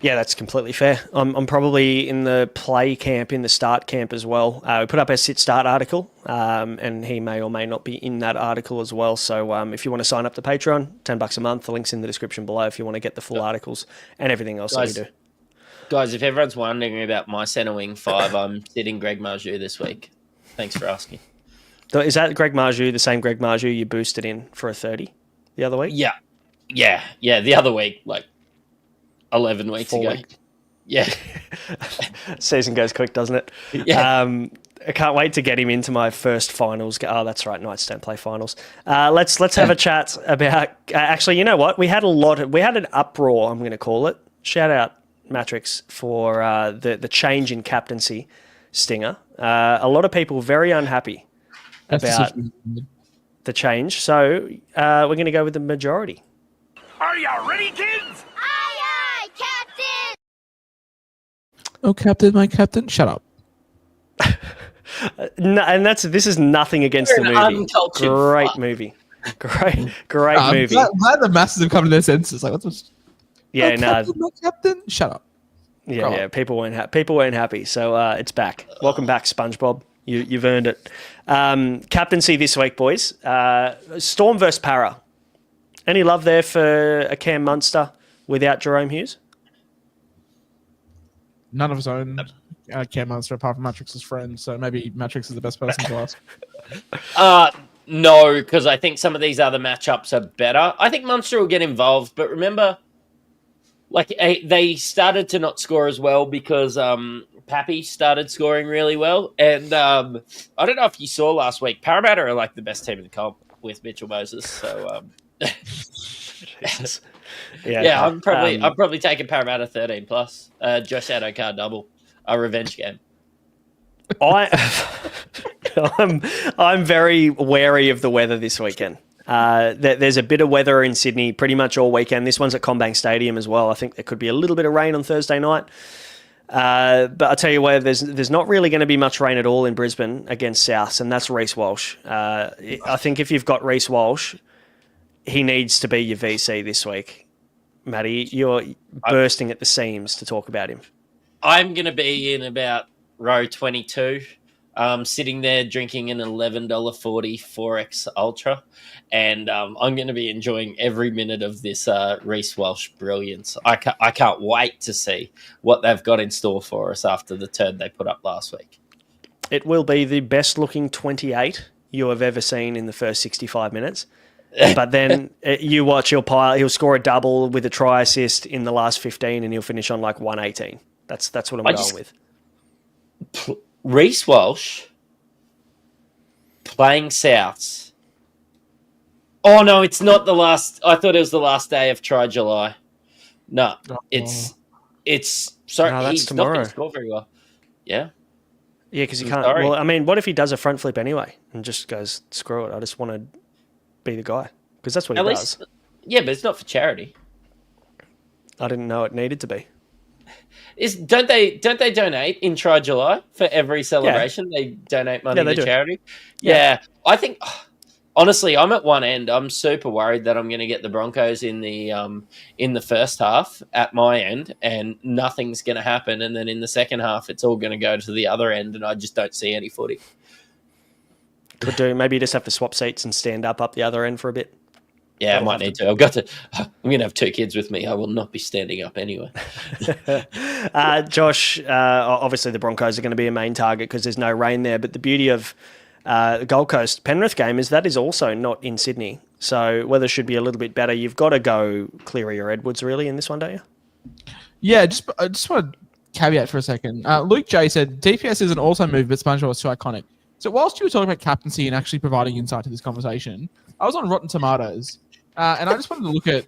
Yeah, that's completely fair. I'm probably in the play camp, in the start camp as well. We put up our sit start article, and he may or may not be in that article as well. So if you want to sign up to Patreon, $10 a month, the link's in the description below if you want to get the full articles and everything else that we do. Guys, if everyone's wondering about my centre wing 5, I'm sitting Greg Marju this week. Thanks for asking. So is that Greg Marju, the same Greg Marju you boosted in for a 30 the other week? Yeah. The other week, like 11 weeks ago. Yeah. Season goes quick, doesn't it? Yeah. I can't wait to get him into my first finals. Oh, that's right. Knights don't play finals. Let's have a chat about. Actually, you know what? We had an uproar. I'm going to call it. Shout out Mattrix for the change in captaincy stinger. A lot of people very unhappy about the change. So we're going to go with the majority. Are you ready, kids? Aye, Captain! Oh, Captain, my Captain, shut up. No, and this is nothing against the movie. Great movie. Great movie. Glad the masses have come to their senses. Like, what's yeah, no. Captain, my Captain, shut up. Yeah. People weren't happy. So it's back. Welcome back, SpongeBob. You've earned it. Captaincy this week, boys. Storm versus Para. Any love there for a Cam Munster without Jerome Hughes? None of his own Cam Munster apart from Mattrix's friend, so maybe Mattrix is the best person to ask. No, because I think some of these other matchups are better. I think Munster will get involved, but remember, like they started to not score as well because Pappy started scoring really well, and I don't know if you saw last week, Parramatta are like the best team in the comp with Mitchell Moses. So I'm probably taking Parramatta 13 plus. Josh Adokar double, a revenge game. I'm very wary of the weather this weekend. There's a bit of weather in Sydney pretty much all weekend. This one's at Combank Stadium as well. I think there could be a little bit of rain on Thursday night. But I'll tell you where there's not really going to be much rain at all in Brisbane against Souths, and that's Reece Walsh. I think if you've got Reece Walsh, he needs to be your VC this week. Matty, you're bursting at the seams to talk about him. I'm going to be in about row 22, sitting there drinking an $11.40 4X Ultra, and I'm going to be enjoying every minute of this Reece Walsh brilliance. I can't wait to see what they've got in store for us after the turn they put up last week. It will be the best-looking 28 you have ever seen in the first 65 minutes. But then you watch he'll score a double with a try assist in the last 15 and he'll finish on like 118. That's what I'm going with. Reece Walsh playing Souths. Oh no, it's not the last. I thought it was the last day of Try July. No, it's sorry. No, that's he's tomorrow. not going to score very well. Yeah. Yeah, because he can't. Sorry. Well, I mean, what if he does a front flip anyway and just goes, screw it, I just want to be the guy? Because that's what he does. Yeah, but it's not for charity. I didn't know it needed to be. Don't they donate in Try July for every celebration? Yeah. They donate money to charity. Yeah, I think honestly, I'm at one end. I'm super worried that I'm going to get the Broncos in the first half at my end, and nothing's going to happen. And then in the second half, it's all going to go to the other end, and I just don't see any footy. Could do. Maybe you just have to swap seats and stand up the other end for a bit. Yeah, I might need to. I'm going to have 2 kids with me. I will not be standing up anyway. Josh, obviously the Broncos are going to be a main target because there's no rain there. But the beauty of the Gold Coast Penrith game is that is also not in Sydney. So weather should be a little bit better. You've got to go Cleary or Edwards really in this one, don't you? Yeah, I just want to caveat for a second. Luke J said, DPS is an auto move, but SpongeBob is too iconic. So whilst you were talking about captaincy and actually providing insight to this conversation, I was on Rotten Tomatoes, and I just wanted to look at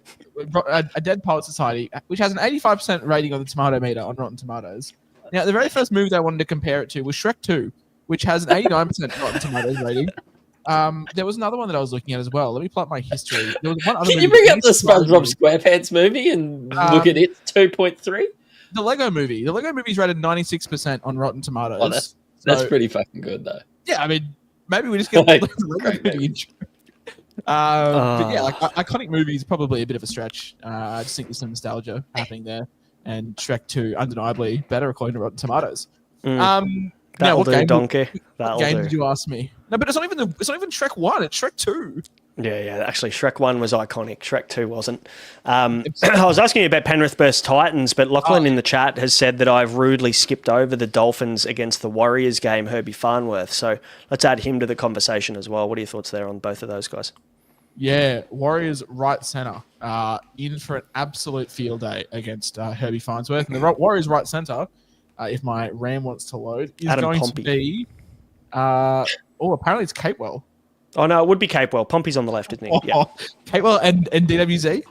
a Dead Poet Society, which has an 85% rating on the tomato meter on Rotten Tomatoes. Now, the very first movie they wanted to compare it to was Shrek 2, which has an 89% Rotten Tomatoes rating. There was another one that I was looking at as well. Let me pull up my history. There was one other Can you movie bring that up the surprised SpongeBob me. SquarePants movie and look at it? 2.3. The Lego movie. The Lego movie is rated 96% on Rotten Tomatoes. Oh, that's So, pretty fucking good though. yeah. I mean, maybe we just get Like, the Lego great movie. But yeah, like iconic movies probably a bit of a stretch. I just think there's some nostalgia happening there, and Shrek 2 undeniably better according to Rotten Tomatoes. Now, That'll what do, game, donkey. what That'll game do. did you ask me? No, but it's not even Shrek 1. It's Shrek 2. Yeah. Actually, Shrek 1 was iconic. Shrek 2 wasn't. I was asking you about Penrith versus Titans, but Lachlan in the chat has said that I've rudely skipped over the Dolphins against the Warriors game, Herbie Farnworth. So let's add him to the conversation as well. What are your thoughts there on both of those guys? Yeah, Warriors right center, in for an absolute field day against Herbie Farnsworth. And the Warriors right center, if my RAM wants to load, is Adam going Pompey. to be. Apparently it's Capewell. Oh, no, it would be Capewell. Pompey's on the left, isn't he? Yeah. Capewell and DWZ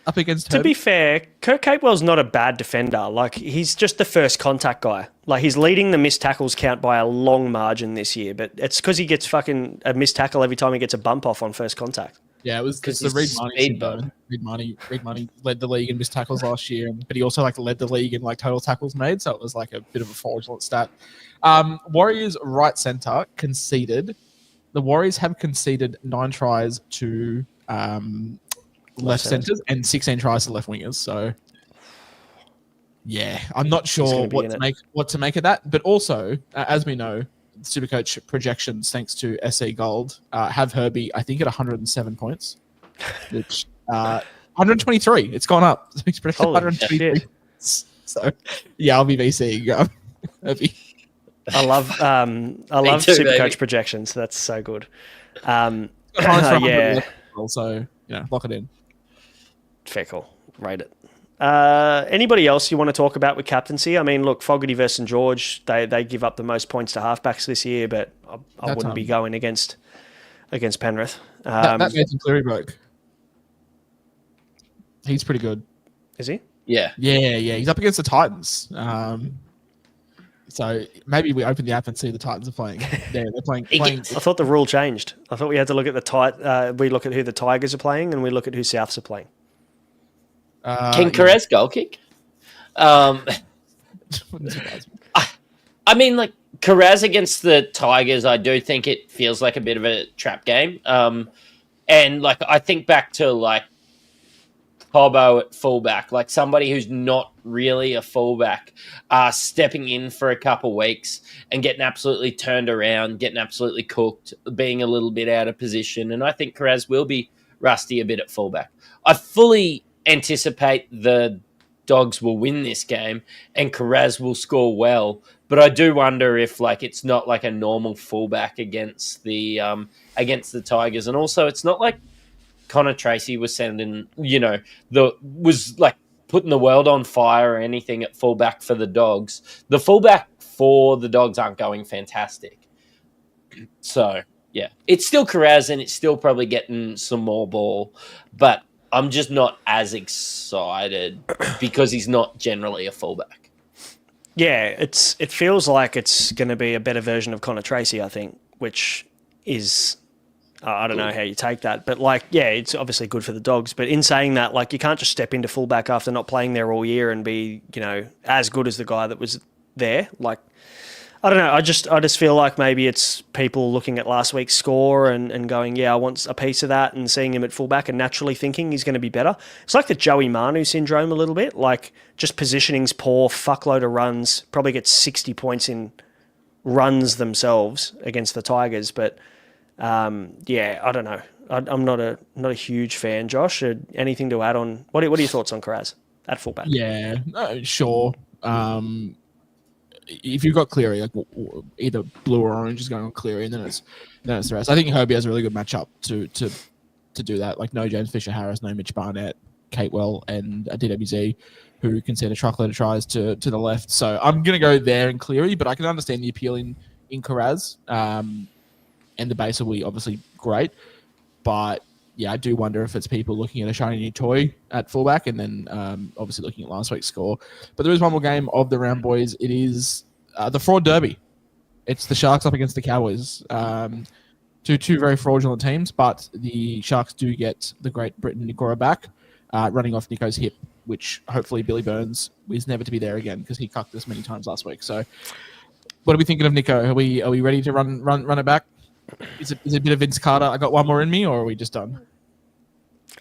up against To Herbie. be fair, Kurt Capewell's not a bad defender. Like, he's just the first contact guy. Like, he's leading the missed tackles count by a long margin this year, but it's because he gets fucking a missed tackle every time he gets a bump off on first contact. Yeah, it was Because the he's Reed Money speed syndrome. Reed Money led the league in missed tackles last year, but he also led the league in total tackles made, so it was a bit of a fraudulent stat. Warriors right center conceded. The Warriors have conceded 9 tries to left centers and 16 tries to left wingers. So, yeah, I'm not sure what to make of that. But also, as we know, SuperCoach projections, thanks to SE Gold, have Herbie, I think, at 107 points, which 123. It's gone up. So he's predicted Holy 123. shit. So, yeah, I'll be VCing Herbie. I love too, SuperCoach baby. projections. That's so good. Yeah. Yeah, So, lock it in. fair call. Rate it. Anybody else you want to talk about with captaincy? I mean, look, Fogarty versus St. George, they give up the most points to halfbacks this year, but I wouldn't be going against Penrith. That Nathan Cleary bloke. He's pretty good. Is he? Yeah. Yeah. He's up against the Titans. So maybe we open the app and see the Titans are playing. Yeah, they're playing. I thought the rule changed. I thought we had to look at we look at who the Tigers are playing and we look at who Souths are playing. Can Carez goal kick? I mean, Carez against the Tigers, I do think it feels like a bit of a trap game. And I think back to Cobbo at fullback, somebody who's not really a fullback, stepping in for a couple weeks and getting absolutely turned around, getting absolutely cooked, being a little bit out of position. And I think Carez will be rusty a bit at fullback. I fully anticipate the Dogs will win this game and Carez will score well, but I do wonder if it's not a normal fullback against the Tigers, and also it's not like Connor Tracy was sending putting the world on fire or anything at fullback for the Dogs. The fullback for the Dogs aren't going fantastic, so yeah, it's still Carez and it's still probably getting some more ball, but I'm just not as excited because he's not generally a fullback. Yeah, it feels like it's going to be a better version of Connor Tracy, I think, which is I don't know how you take that, but it's obviously good for the Dogs. But in saying that, you can't just step into fullback after not playing there all year and be as good as the guy that was there. I don't know. I just feel like maybe it's people looking at last week's score and going, yeah, I want a piece of that, and seeing him at fullback and naturally thinking he's going to be better. It's like the Joey Manu syndrome a little bit. Just positioning's poor, fuckload of runs, probably gets 60 points in runs themselves against the Tigers. But yeah, I don't know. I'm not a huge fan. Josh, anything to add on? What are your thoughts on Carez at fullback? Yeah, sure. If you've got Cleary, either blue or orange is going on Cleary, and then it's the rest. I think Herbie has a really good matchup to do that. No James Fisher-Harris, no Mitch Barnett, Catewell, and DWZ, who can send a truckload of tries to the left. So I'm going to go there in Cleary, but I can understand the appeal in Carez, and the base will be obviously great. But yeah, I do wonder if it's people looking at a shiny new toy at fullback and then obviously looking at last week's score. But there is one more game of the round, boys. It is the Fraud Derby. It's the Sharks up against the Cowboys. two very fraudulent teams, but the Sharks do get the great Britton Nikora back, running off Nico's hip, which hopefully Billy Burns is never to be there again because he cucked us many times last week. So, what are we thinking of Nico? Are we ready to run it back? Is it a bit of Vince Carter? I got one more in me, or are we just done?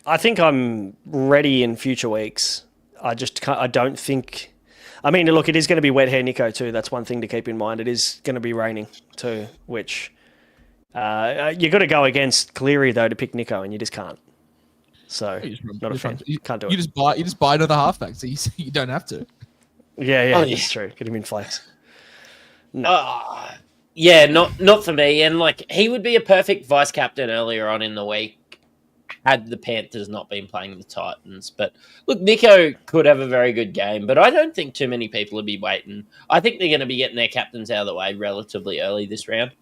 I think I'm ready in future weeks. I don't think. I mean, look, it is going to be wet hair Nico too. That's one thing to keep in mind. It is going to be raining too, which you got to go against Cleary though to pick Nico, and you just can't. So not a fan. Can't do it. You just buy another halfback, so you don't have to. Yeah, it's true. Get him in flex. No. Yeah, not for me. And like he would be a perfect vice captain earlier on in the week had the Panthers not been playing the Titans. But look, Nico could have a very good game, but I don't think too many people would be waiting. I think they're going to be getting their captains out of the way relatively early this round,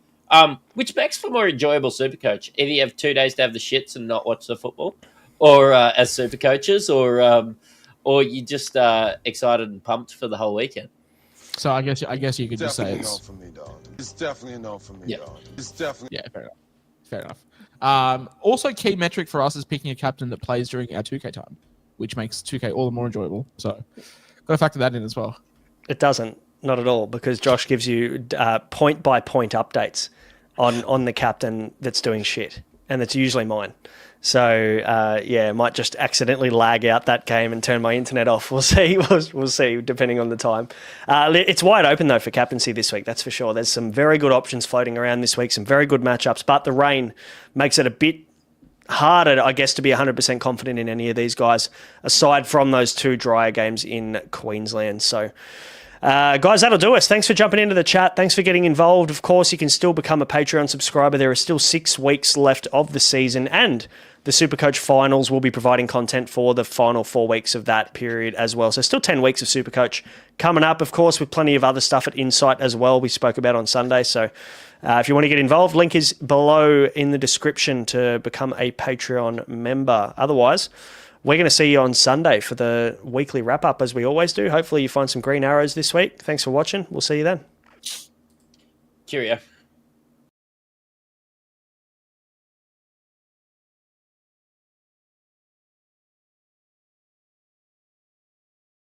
which makes for more enjoyable Supercoach. Either you have 2 days to have the shits and not watch the football, or as Supercoaches, or you just excited and pumped for the whole weekend. So I guess you could just say it's no for me, dog. It's definitely a no for me, dog. It's definitely fair enough. Also, key metric for us is picking a captain that plays during our 2K time, which makes 2K all the more enjoyable. So, got to factor that in as well. It doesn't, not at all, because Josh gives you point by point updates on the captain that's doing shit, and it's usually mine. So might just accidentally lag out that game and turn my internet off. We'll see. We'll see, depending on the time. It's wide open, though, for captaincy this week, that's for sure. There's some very good options floating around this week, some very good matchups, but the rain makes it a bit harder, I guess, to be 100% confident in any of these guys, aside from those 2 drier games in Queensland. So, guys, that'll do us. Thanks for jumping into the chat. Thanks for getting involved. Of course, you can still become a Patreon subscriber. There are still 6 weeks left of the season, and the Supercoach finals will be providing content for the final 4 weeks of that period as well. So still 10 weeks of Supercoach coming up, of course, with plenty of other stuff at Insight as well we spoke about on Sunday. So if you want to get involved, link is below in the description to become a Patreon member. Otherwise, we're going to see you on Sunday for the weekly wrap-up, as we always do. Hopefully you find some green arrows this week. Thanks for watching. We'll see you then. Cheerio.